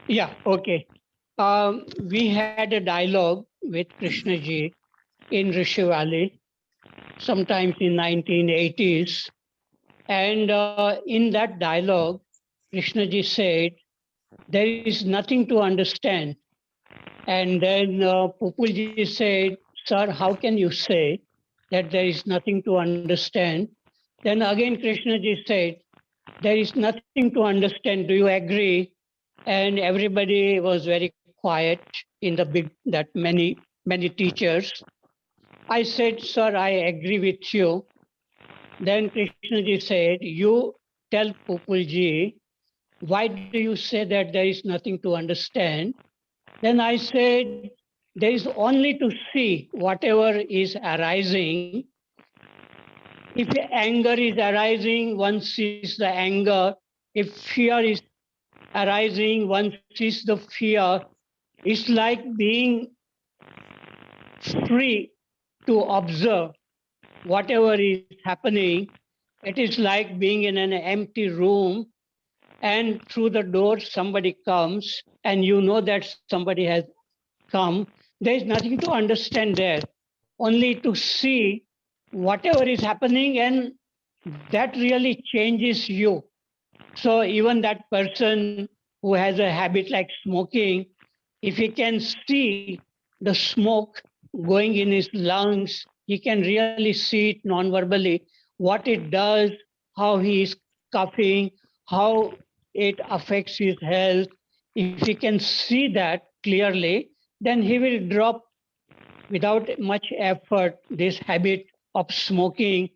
Yeah, okay. We had a dialogue with Krishnaji in Rishi Valley, sometimes in 1980s. And in that dialogue, Krishnaji said, there is nothing to understand. And then Pupulji said, sir, how can you say that there is nothing to understand? Then again, Krishnaji said, there is nothing to understand. Do you agree? And everybody was very quiet in the big, that many teachers. I said, sir, I agree with you. Then Krishnaji said, you tell Pupulji, why do you say that there is nothing to understand? Then I said, there is only to see whatever is arising. If anger is arising, one sees the anger. If fear is arising, one sees the fear. It's like being free to observe whatever is happening. It is like being in an empty room and through the door somebody comes and you know that somebody has come. There is nothing to understand there, only to see whatever is happening, and that really changes you. So even that person who has a habit like smoking, if he can see the smoke going in his lungs, he can really see it non-verbally, what it does, how he is coughing, how it affects his health. If he can see that clearly, then he will drop without much effort this habit of smoking.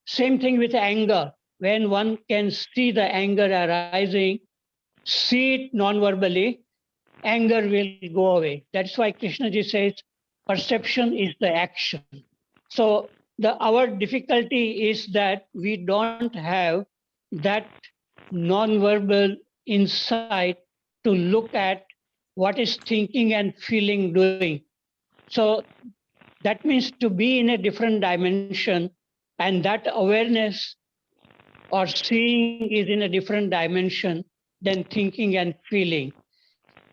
Same thing with anger. When one can see the anger arising, see it non-verbally, anger will go away. That's why Krishnaji says perception is the action. So our difficulty is that we don't have that non-verbal insight to look at what is thinking and feeling doing. So that means to be in a different dimension, and that awareness or seeing is in a different dimension than thinking and feeling.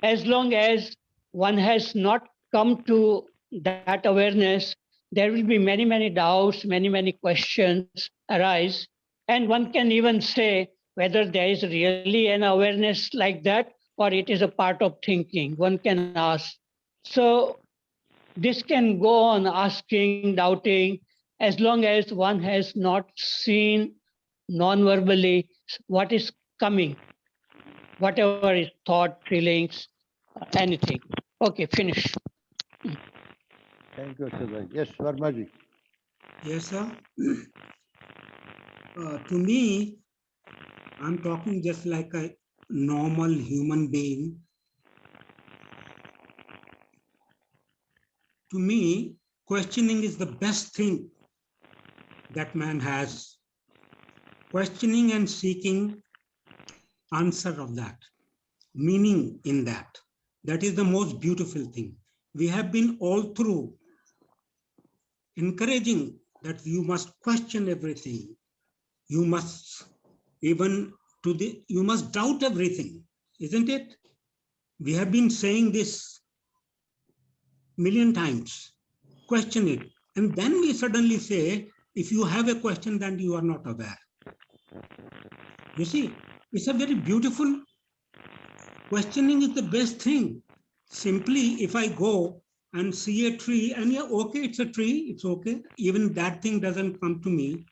As long as one has not come to that awareness, there will be many, many doubts, many, many questions arise. And one can even say whether there is really an awareness like that or it is a part of thinking. One can ask. So this can go on asking, doubting, as long as one has not seen non-verbally what is coming, whatever is thought, feelings, anything. Okay, finish. Thank you, Harshad. Yes, Vermaji. Yes, sir. To me, I'm talking just like a normal human being. To me, questioning is the best thing that man has. Questioning and seeking answer of that, meaning in that. That is the most beautiful thing. We have been all through encouraging that you must question everything. You must you must doubt everything, isn't it? We have been saying this million times. Question it. And then we suddenly say, if you have a question, then you are not aware. You see, it's a very beautiful questioning is the best thing. Simply, if I go and see a tree and yeah, okay, it's a tree, it's okay. Even that thing doesn't come to me.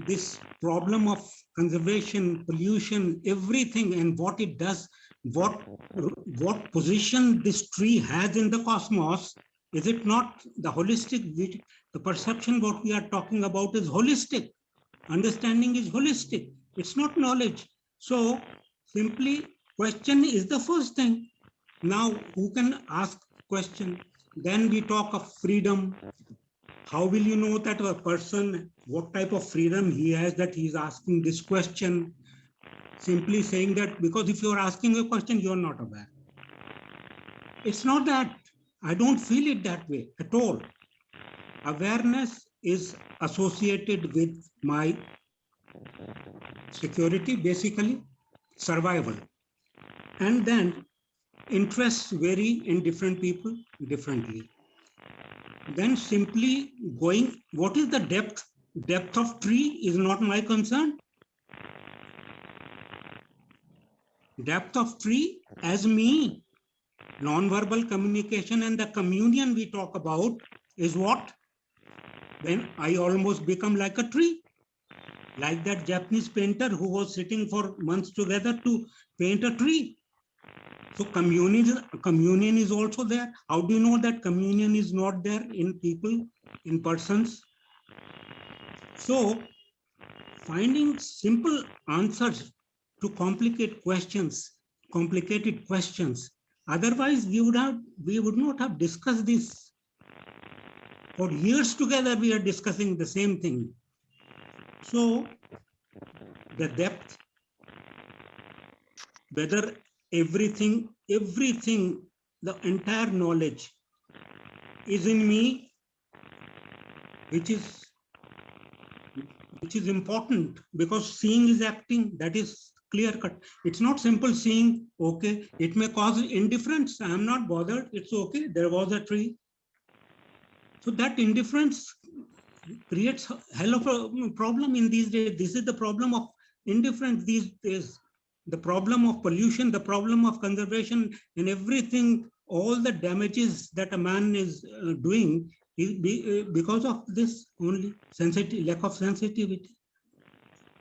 This problem of conservation, pollution, everything and what it does, what position this tree has in the cosmos, is it not the holistic, the perception what we are talking about is holistic. Understanding is holistic. It's not knowledge. So simply question is the first thing. Now who can ask question? Then we talk of freedom. How will you know that a person, what type of freedom he has that he's asking this question? Simply saying that, because if you're asking a question, you're not aware. It's not that. I don't feel it that way at all. Awareness is associated with my security, basically, survival. And then interests vary in different people differently. Then simply going, what is the depth? Depth of tree is not my concern. Depth of tree as me. Non-verbal communication and the communion we talk about is what? When I almost become like a tree. Like that Japanese painter who was sitting for months together to paint a tree. So communion is also there. How do you know that communion is not there in people, in persons? So finding simple answers to complicated questions, Otherwise, we would not have discussed this. For years together, we are discussing the same thing. So the depth, whether everything, the entire knowledge is in me, which is important, because seeing is acting, that is clear cut. It's not simple seeing, okay, it may cause indifference. I am not bothered, it's okay, there was a tree. So that indifference creates a hell of a problem in these days. This is the problem of indifference these days. The problem of pollution, the problem of conservation, and everything, all the damages that a man is doing is because of this only lack of sensitivity.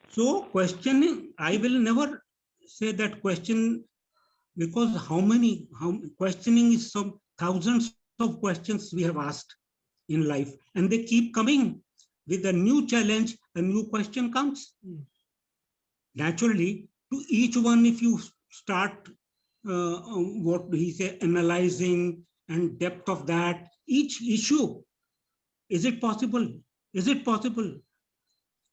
So questioning, I will never say that question, because questioning is some thousands of questions we have asked in life, and they keep coming with a new challenge, a new question comes. Naturally, to each one, if you start what he say, analyzing and depth of that, each issue, is it possible? Is it possible?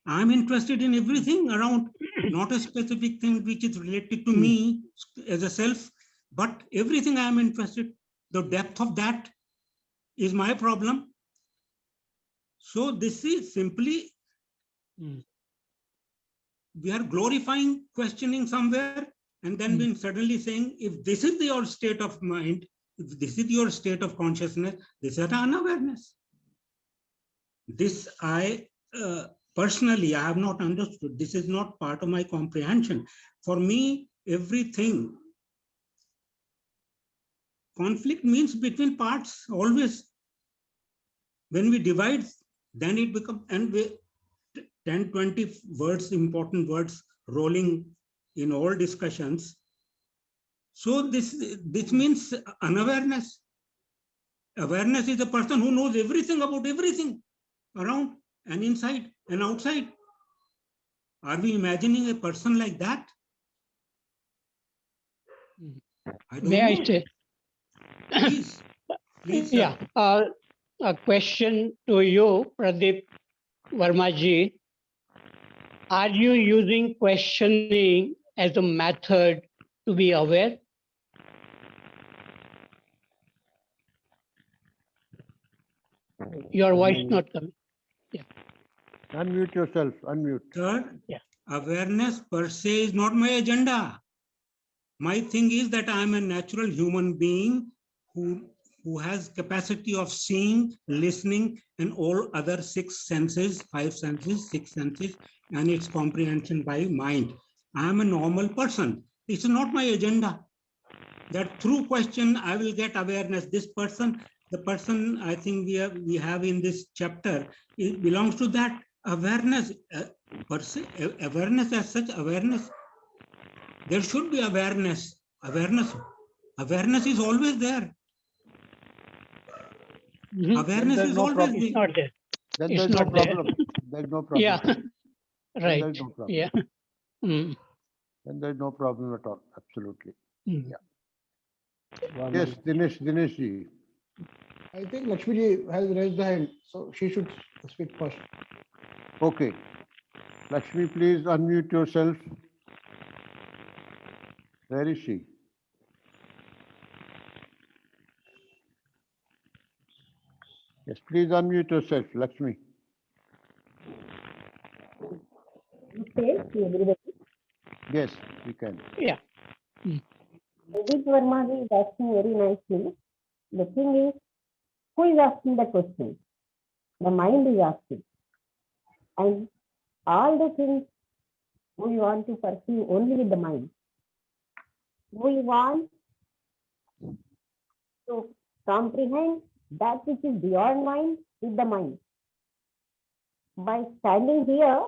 I'm interested in everything around, not a specific thing which is related to me as a self, but everything I am interested. The depth of that is my problem. So this is simply, we are glorifying questioning somewhere, and then being suddenly saying, if this is your state of mind, if this is your state of consciousness, this is unawareness. This I personally, I have not understood. This is not part of my comprehension. For me, everything, conflict means between parts always. When we divide, then it becomes, and 10, 20 words, important words rolling in all discussions. So this means unawareness. Awareness is a person who knows everything about everything around and inside and outside. Are we imagining a person like that? I don't May know. I say? Please, please. Yeah. A question to you, Pradeep Verma ji. Are you using questioning as a method to be aware? Your voice not coming. Unmute yourself, unmute. Sir, Yeah. awareness per se is not my agenda. My thing is that I am a natural human being who has capacity of seeing, listening, and all other 6 senses, 5 senses, 6 senses, and its comprehension by mind. I am a normal person. It's not my agenda. That through question, I will get awareness. This person, the person I think we have in this chapter, it belongs to that awareness. Per se, awareness as such, awareness. There should be awareness. Awareness is always there. Awareness is always there. It's not there. Then It's there's no not there. problem. There's no problem. Yeah. Then Right. there's no problem. Yeah. Then there's no problem at all. Absolutely. Yeah. Yes, Dinesh ji. I think Lakshmi ji has raised the hand, so she should speak first. Okay. Lakshmi, please unmute yourself. Where is she? Yes, please unmute yourself, Lakshmi. Okay, everybody. Yes, you can. Yeah. Pradeep Verma is asking very nicely. The thing is, who is asking the question? The mind is asking. And all the things we want to perceive only with the mind. We want to comprehend that which is beyond mind with the mind. By standing here,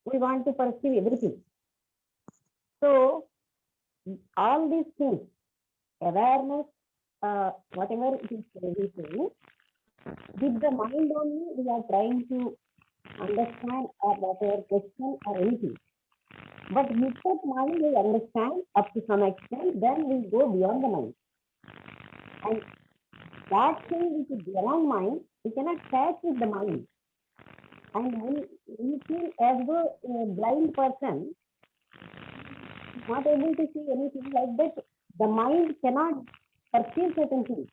we want to perceive everything. So, all these things, awareness, whatever it is everything, with the mind only we are trying to understand or whatever question or anything. But without mind, we understand up to some extent, then we go beyond the mind. And that thing which is beyond mind, we cannot catch with the mind. And we feel as though a blind person is not able to see anything like that. The mind cannot perceive certain things.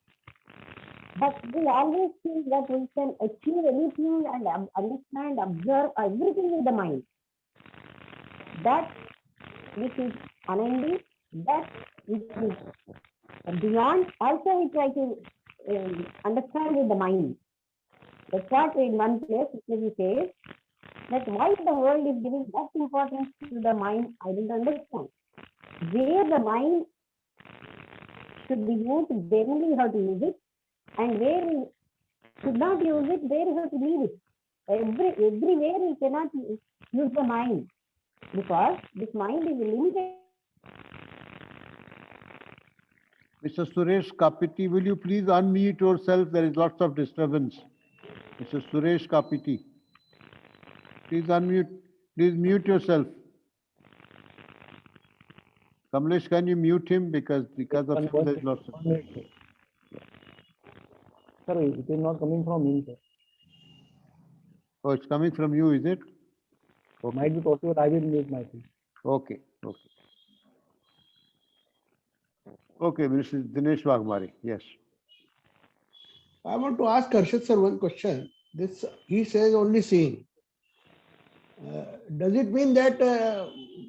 But we always think that we can achieve anything and understand, observe everything with the mind. That which is unending, that which is beyond, also we try to understand with the mind. That's what in one place he says that why the world is giving that importance to the mind, I don't understand. Where the mind should be used, then we have to use it, and where we should not use it, there we have to leave it. Everywhere we cannot use the mind, because this mind is limited. Mr. Suresh Kapiti, will you please unmute yourself? There is lots of disturbance. Mr. Suresh Kapiti, please unmute. Please mute yourself. Kamlesh, can you mute him because of him there is lots of. 1 minute, sir. Sir, it is not coming from me, sir. Oh, it's coming from you, is it? Might be possible. I will mute myself. Okay, okay. Okay, Mr. Dinesh Waghmare, yes. I want to ask Harshad sir one question. This he says only seeing. Does it mean that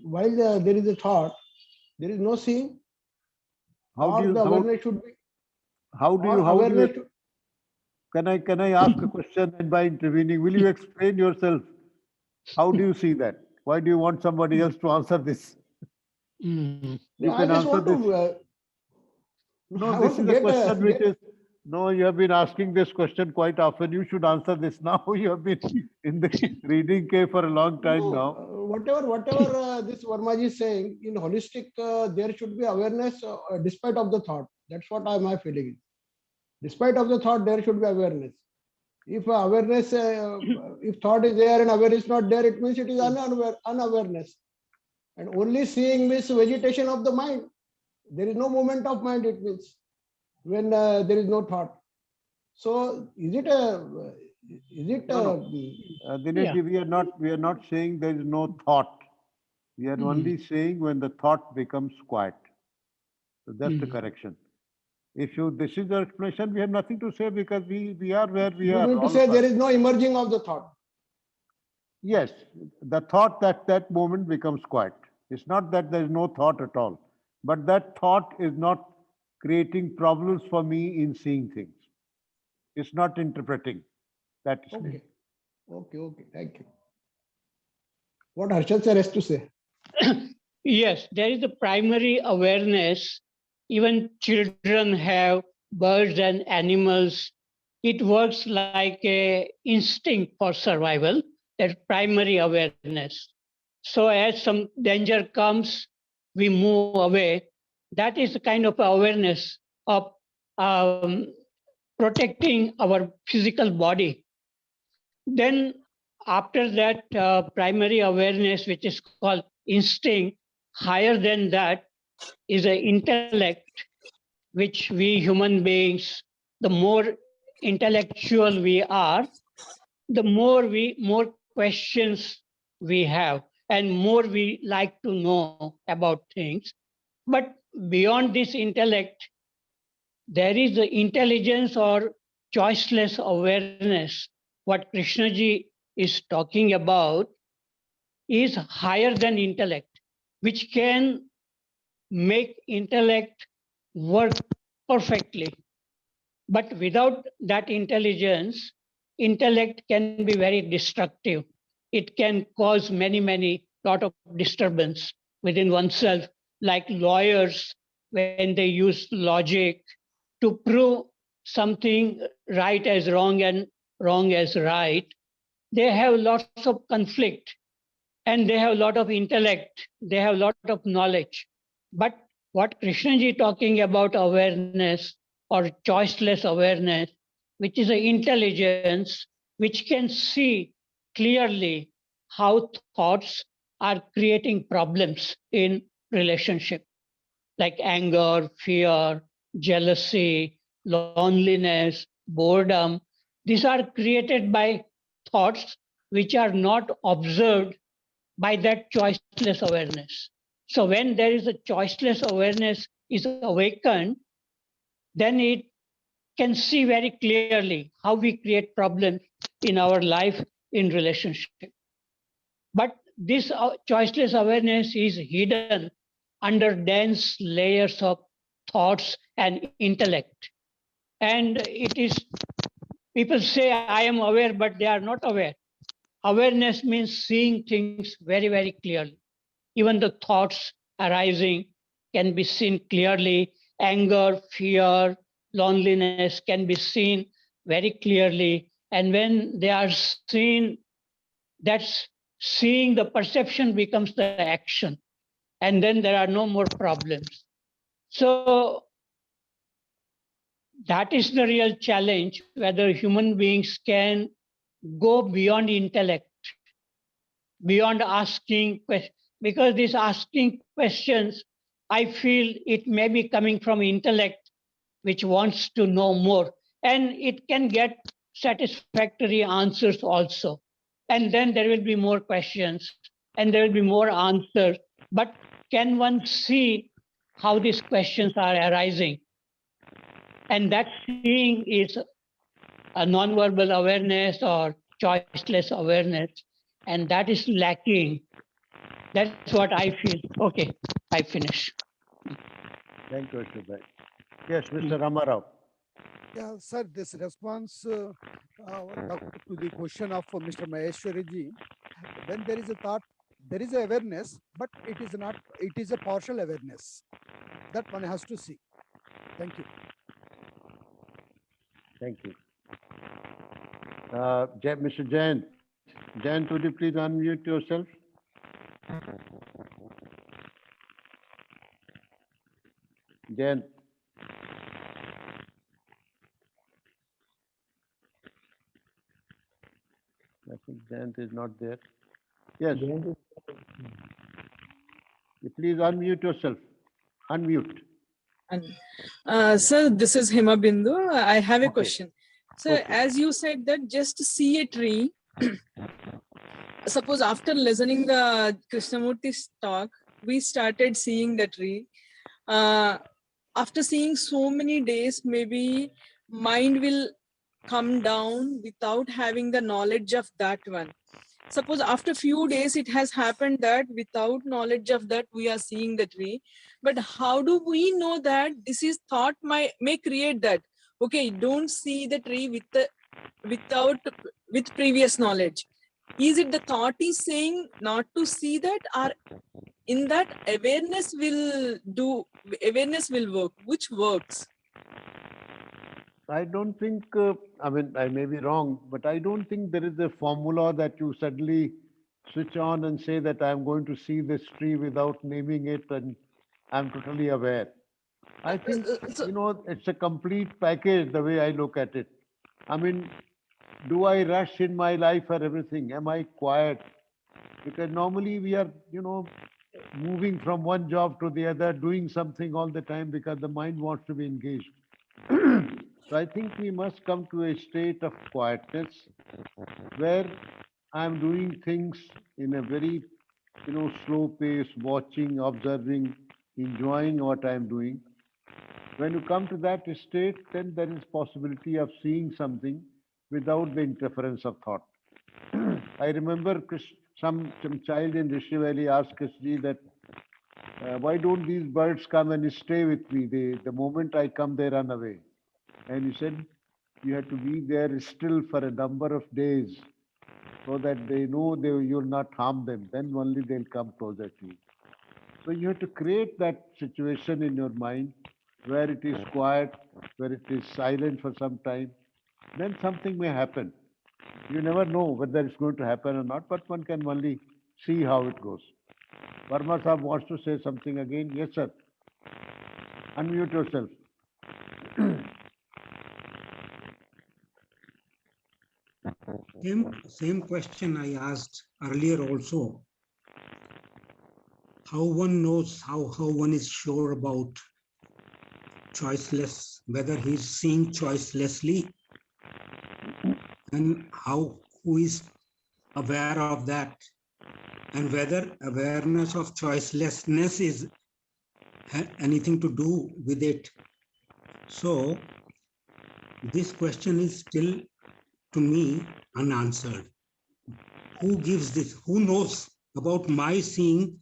while there is a thought, there is no seeing? Or the awareness should be? Can I ask a question, and by intervening, will you explain yourself? How do you see that? Why do you want somebody else to answer this? You can answer this. No, this is a question which is, no, you have been asking this question quite often. You should answer this now. You have been in the reading cave for a long time now. Whatever this Verma is saying, in holistic, there should be awareness despite of the thought. That's what my feeling is. Despite of the thought, there should be awareness. If awareness, if thought is there and awareness is not there, it means it is unawareness. And only seeing means vegetation of the mind. There is no movement of mind, it means, when there is no thought. So is it Dinesh, yeah. we are not saying there is no thought. We are only saying when the thought becomes quiet. So that's the correction. If this is the explanation, we have nothing to say because we are where we are. You mean to say there is no emerging of the thought? Yes, the thought that moment becomes quiet. It's not that there is no thought at all, but that thought is not creating problems for me in seeing things. It's not interpreting. That is okay. Okay, thank you. What Harshad sir has to say? Yes, there is a primary awareness. Even children have, birds and animals. It works like a instinct for survival, that primary awareness. So as some danger comes, we move away. That is the kind of awareness of protecting our physical body. Then after that primary awareness, which is called instinct, higher than that is an intellect, which we human beings, the more intellectual we are, the more questions we have and more we like to know about things. But beyond this intellect, there is the intelligence or choiceless awareness. What Krishnaji is talking about is higher than intellect, which can make intellect work perfectly. But without that intelligence, intellect can be very destructive. It can cause many lot of disturbance within oneself, like lawyers when they use logic to prove something right as wrong and wrong as right. They have lots of conflict and they have a lot of intellect, they have a lot of knowledge. But what Krishnaji talking about awareness or choiceless awareness, which is an intelligence which can see clearly how thoughts are creating problems in relationship, like anger, fear, jealousy, loneliness, boredom. These are created by thoughts which are not observed by that choiceless awareness. So when there is a choiceless awareness is awakened, then it can see very clearly how we create problems in our life in relationship. But this choiceless awareness is hidden under dense layers of thoughts and intellect. And it is, people say, I am aware, but they are not aware. Awareness means seeing things very, very clearly. Even the thoughts arising can be seen clearly. Anger, fear, loneliness can be seen very clearly. And when they are seen, that's seeing, the perception becomes the action. And then there are no more problems. So that is the real challenge, whether human beings can go beyond intellect, beyond asking questions, because these asking questions, I feel it may be coming from intellect, which wants to know more, and it can get satisfactory answers also. And then there will be more questions and there will be more answers. But can one see how these questions are arising? And that seeing is a non-verbal awareness or choiceless awareness, and that is lacking. That's what I feel. Okay, I finish. Thank you, Harshad. Yes, Mr. Rama Rao. Yeah, sir, this response to the question of Mr. Maheshwari ji, when there is a thought, there is awareness, but it is not, it is a partial awareness that one has to see. Thank you. Thank you. Mr. Jayant. Jayant, would you please unmute yourself? Jayant. I think Jayant is not there. Yes. Please unmute yourself. Unmute. Sir, this is Himbindu. I have a Okay. question. Sir, Okay. as you said that just to see a tree, suppose after listening the Krishnamurti's talk, we started seeing the tree. After seeing so many days, maybe mind will come down without having the knowledge of that one. Suppose after few days it has happened that without knowledge of that we are seeing the tree, but how do we know that this is thought may create that? Okay, don't see the tree with previous knowledge. Is it the thought is saying not to see that, or in that awareness will work? Which works? I don't think, I mean, I may be wrong, but I don't think there is a formula that you suddenly switch on and say that I'm going to see this tree without naming it and I'm totally aware. I think, it's a complete package the way I look at it. I mean, do I rush in my life for everything? Am I quiet? Because normally we are, moving from one job to the other, doing something all the time because the mind wants to be engaged. So I think we must come to a state of quietness where I'm doing things in a very, slow pace, watching, observing, enjoying what I'm doing. When you come to that state, then there is possibility of seeing something without the interference of thought. I remember some child in Rishi Valley asked Krishnaji that, why don't these birds come and stay with me? The moment I come, they run away. And he said, you have to be there still for a number of days so that they know you'll not harm them. Then only they'll come closer to you. So you have to create that situation in your mind where it is quiet, where it is silent for some time. Then something may happen. You never know whether it's going to happen or not, but one can only see how it goes. Verma Sahab wants to say something again. Yes, sir. Unmute yourself. Same question I asked earlier also. how one knows, how one is sure about choiceless, whether he's seeing choicelessly, and who is aware of that, and whether awareness of choicelessness is anything to do with it. So this question is still, to me, unanswered. Who gives this? Who knows about my seeing,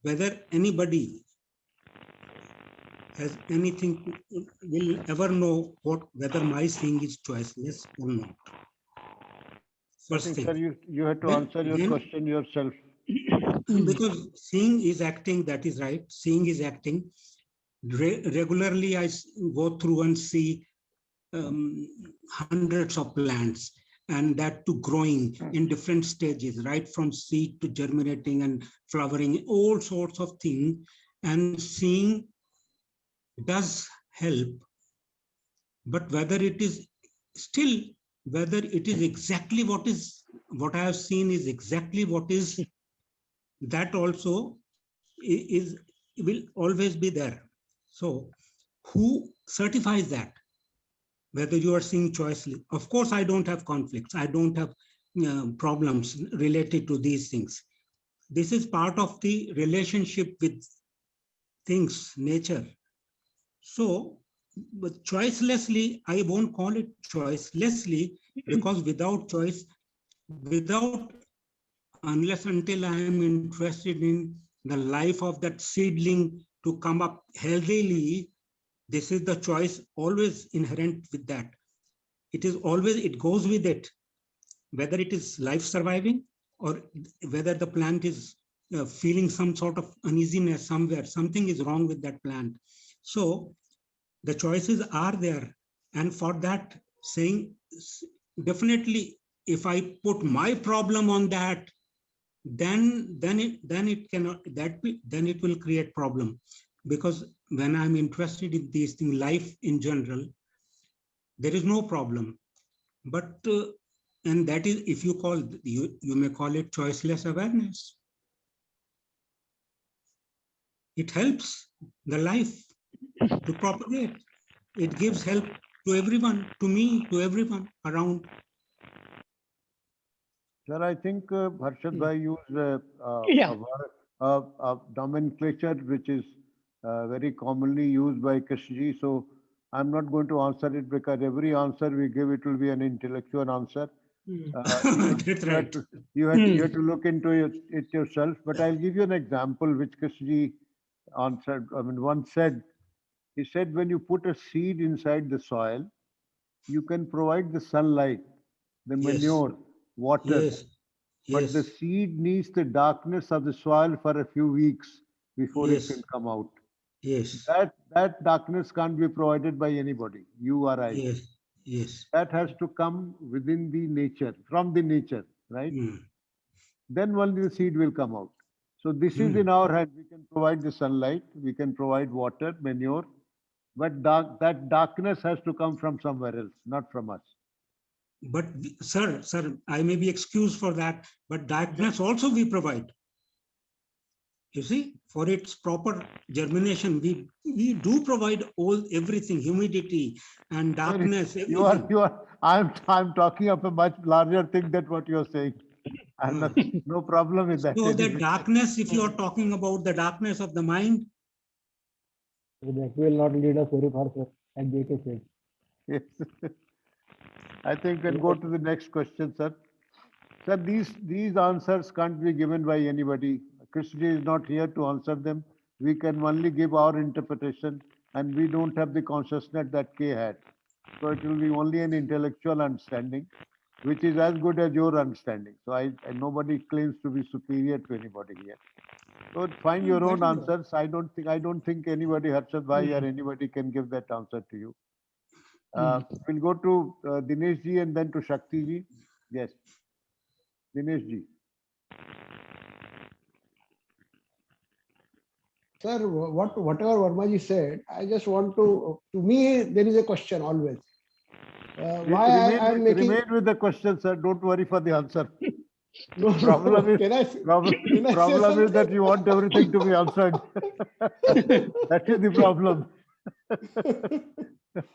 whether anybody has anything, will ever know whether my seeing is choiceless or not? I First think, thing. sir, you have to answer your question yourself. Because seeing is acting, that is right. Seeing is acting. Regularly, I go through and see hundreds of plants, and that to growing in different stages, right from seed to germinating and flowering, all sorts of things. And seeing does help, but whether it is still, whether it is exactly what I have seen is exactly what is, that also is will always be there. So who certifies that, whether you are seeing choicely? Of course, I don't have conflicts. I don't have problems related to these things. This is part of the relationship with things, nature. So, but choicelessly, I won't call it choicelessly, because without choice, without, unless until I am interested in the life of that seedling to come up healthily, this is the choice always inherent with that. It is always, it goes with it, whether it is life surviving or whether the plant is feeling some sort of uneasiness somewhere, something is wrong with that plant. So the choices are there. And for that, saying definitely, if I put my problem on that, then it cannot, then it will create problem. Because when I'm interested in these things, life in general, there is no problem. But and that is, if you call, you may call it choiceless awareness. It helps the life to propagate. It gives help to everyone, to me, to everyone around. Sir, I think Harshad Bhai used Yeah. a nomenclature which is very commonly used by Krishnaji. So I'm not going to answer it, because every answer we give, it will be an intellectual answer. That's right. You have to look into it yourself. But I'll give you an example which Krishnaji answered. I mean, once said, he said, when you put a seed inside the soil, you can provide the sunlight, the Yes. manure, water, Yes. but the Yes. seed needs the darkness of the soil for a few weeks before it Yes. can come out. Yes. That darkness can't be provided by anybody, you or I. Yes. Yes. That has to come within the nature, from the nature, right? Mm. Then only the seed will come out. So this is in our hand. We can provide the sunlight, we can provide water, manure, but that darkness has to come from somewhere else, not from us. But sir, I may be excused for that, but darkness also we provide. You see, for its proper germination, we do provide everything, humidity and darkness, everything. I'm talking of a much larger thing than what you're saying. I'm not, no problem with that. So the Anyway. darkness, if you are talking about the darkness of the mind, That will not lead us very far, sir, as JK said. Yes. I think we can go to the next question, sir. Sir, these answers can't be given by anybody. Krishna is not here to answer them. We can only give our interpretation, and we don't have the consciousness that K had. So it will be only an intellectual understanding, which is as good as your understanding. So nobody claims to be superior to anybody here. So find your own answers. I don't think anybody, Harshad Bhai or anybody, can give that answer to you. We'll go to Dinesh ji and then to Shakti ji. Yes, Dinesh ji. Sir, whatever Vermaji said, I just want to me, there is a question always. Why I am making. Remain with the question, sir. Don't worry for the answer. No, Problem no. is, Can I can I say problem is that something? you want everything to be answered. That is the problem.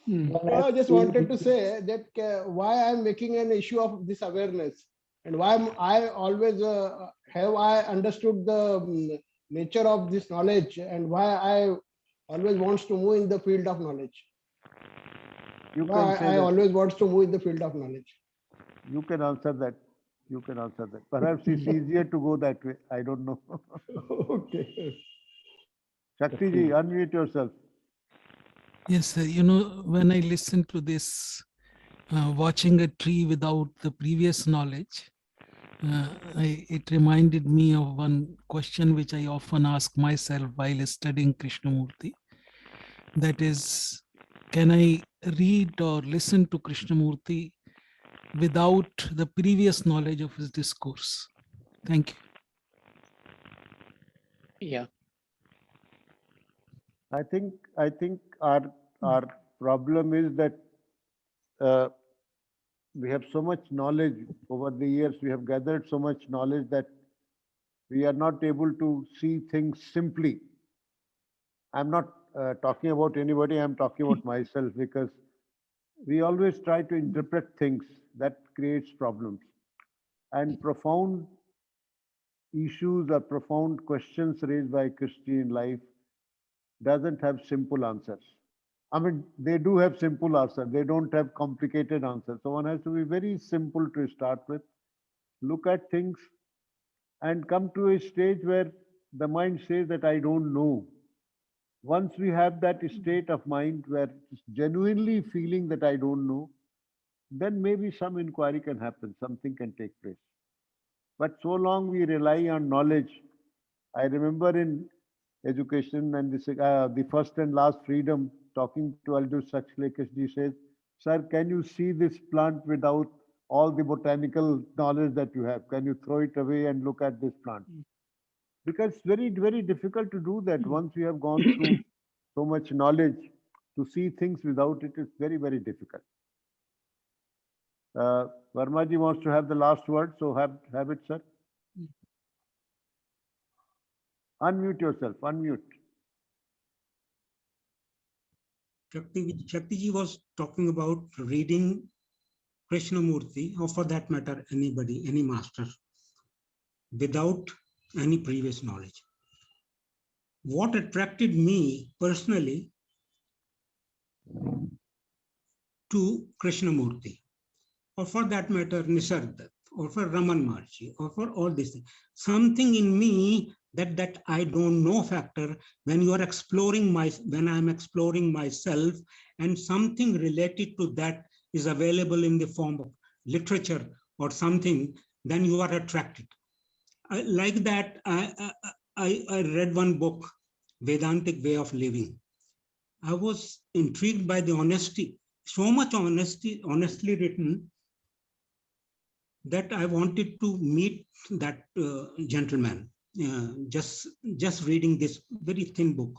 No, I just wanted to say that why I'm making an issue of this awareness, and why I always have I understood the nature of this knowledge, and why I always wants to move in the field of knowledge. You Why can say I that. always wants to move in the field of knowledge. You can answer that. You can answer that. Perhaps it's easier to go that way. I don't know. Okay. Shakti ji, unmute yourself. Yes, sir. When I listen to this, watching a tree without the previous knowledge, it reminded me of one question which I often ask myself while studying Krishnamurti. That is, can I read or listen to Krishnamurti without the previous knowledge of his discourse? Thank you. Yeah. I think our problem is that we have so much knowledge over the years. We have gathered so much knowledge that we are not able to see things simply. I'm not talking about anybody. I'm talking about myself, because we always try to interpret things. That creates problems. And profound issues or profound questions raised by Christian life doesn't have simple answers. I mean, they do have simple answers. They don't have complicated answers. So one has to be very simple to start with. Look at things and come to a stage where the mind says that I don't know. Once we have that state of mind where it's genuinely feeling that I don't know, then maybe some inquiry can happen, something can take place. But so long we rely on knowledge. I remember in education and this, the first and last freedom, talking to Aldous Huxley, he says, "Sir, can you see this plant without all the botanical knowledge that you have? Can you throw it away and look at this plant?" Because it's very, very difficult to do that. Once we have gone through so much knowledge, to see things without it is very, very difficult. Verma ji wants to have the last word, so have it, sir. Unmute yourself, unmute. Shakti ji was talking about reading Krishnamurti, or for that matter, anybody, any master, without any previous knowledge. What attracted me personally to Krishnamurti, or for that matter, Nisargadatta, or for Raman Maharshi, or for all these things, something in me that I don't know factor when you are exploring when I'm exploring myself, and something related to that is available in the form of literature or something, then you are attracted. Like that, I read one book, Vedantic Way of Living. I was intrigued by the honesty, so much honesty, honestly written, that I wanted to meet that gentleman, just reading this very thin book.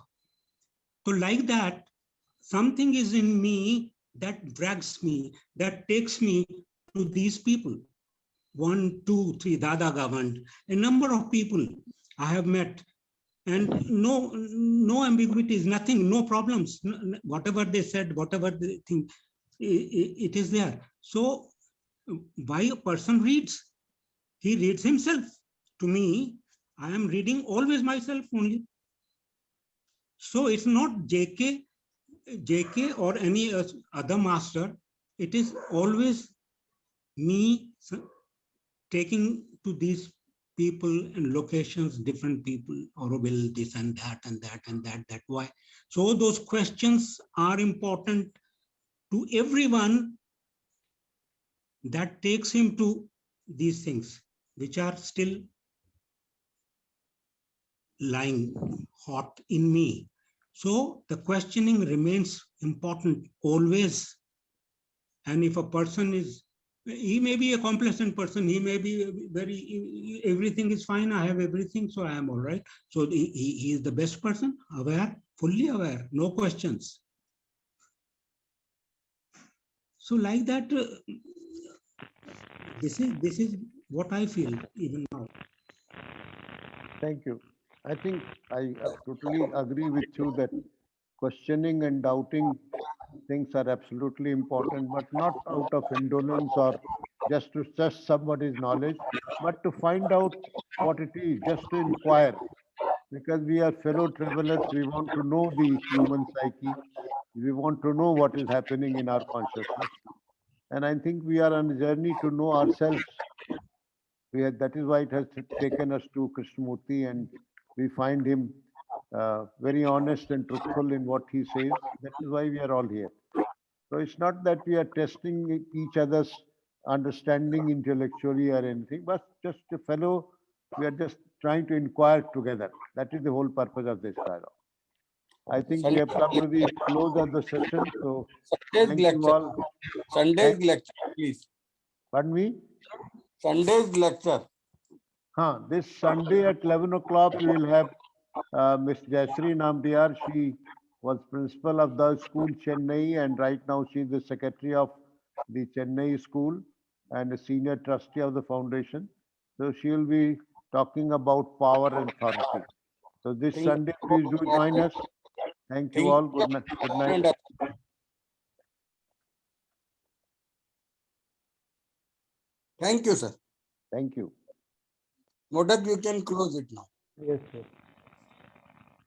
So like that, something is in me that drags me, that takes me to these people. 1, 2, 3, Dada Gavand, a number of people I have met, and no ambiguities, nothing, no problems. Whatever they said, whatever they think, it is there. So why a person reads? He reads himself. To me, I am reading always myself only. So it's not JK or any other master. It is always me taking to these people and locations, different people, or will this and that and that and that, why. So those questions are important to everyone, that takes him to these things, which are still lying hot in me. So the questioning remains important always. And if a person is, he may be a complacent person, he may be very, everything is fine, I have everything, so I am all right. So he is the best person, aware, fully aware, no questions. So like that, this is what I feel even now. Thank you. I think I totally agree with you that questioning and doubting things are absolutely important, but not out of indolence or just to test somebody's knowledge, but to find out what it is, just to inquire. Because we are fellow travelers, we want to know the human psyche, we want to know what is happening in our consciousness. And I think we are on a journey to know ourselves. That is why it has taken us to Krishnamurti, and we find him very honest and truthful in what he says. That is why we are all here. So it's not that we are testing each other's understanding intellectually or anything, but just a fellow, we are just trying to inquire together. That is the whole purpose of this dialogue. I think we have come to the close of the session. So Sunday's thank you lecture. all. Sunday's lecture, please. Pardon me? Sunday's lecture. This Sunday at 11 o'clock, we will have Miss Jayashree Nambiar. She was principal of the school Chennai, and right now she is the secretary of the Chennai school and a senior trustee of the foundation. So she will be talking about power and authority. So this Sunday, please do join us. Thank you all. Good night. Good night. Thank you, sir. Thank you. Modak, you can close it now. Yes, sir.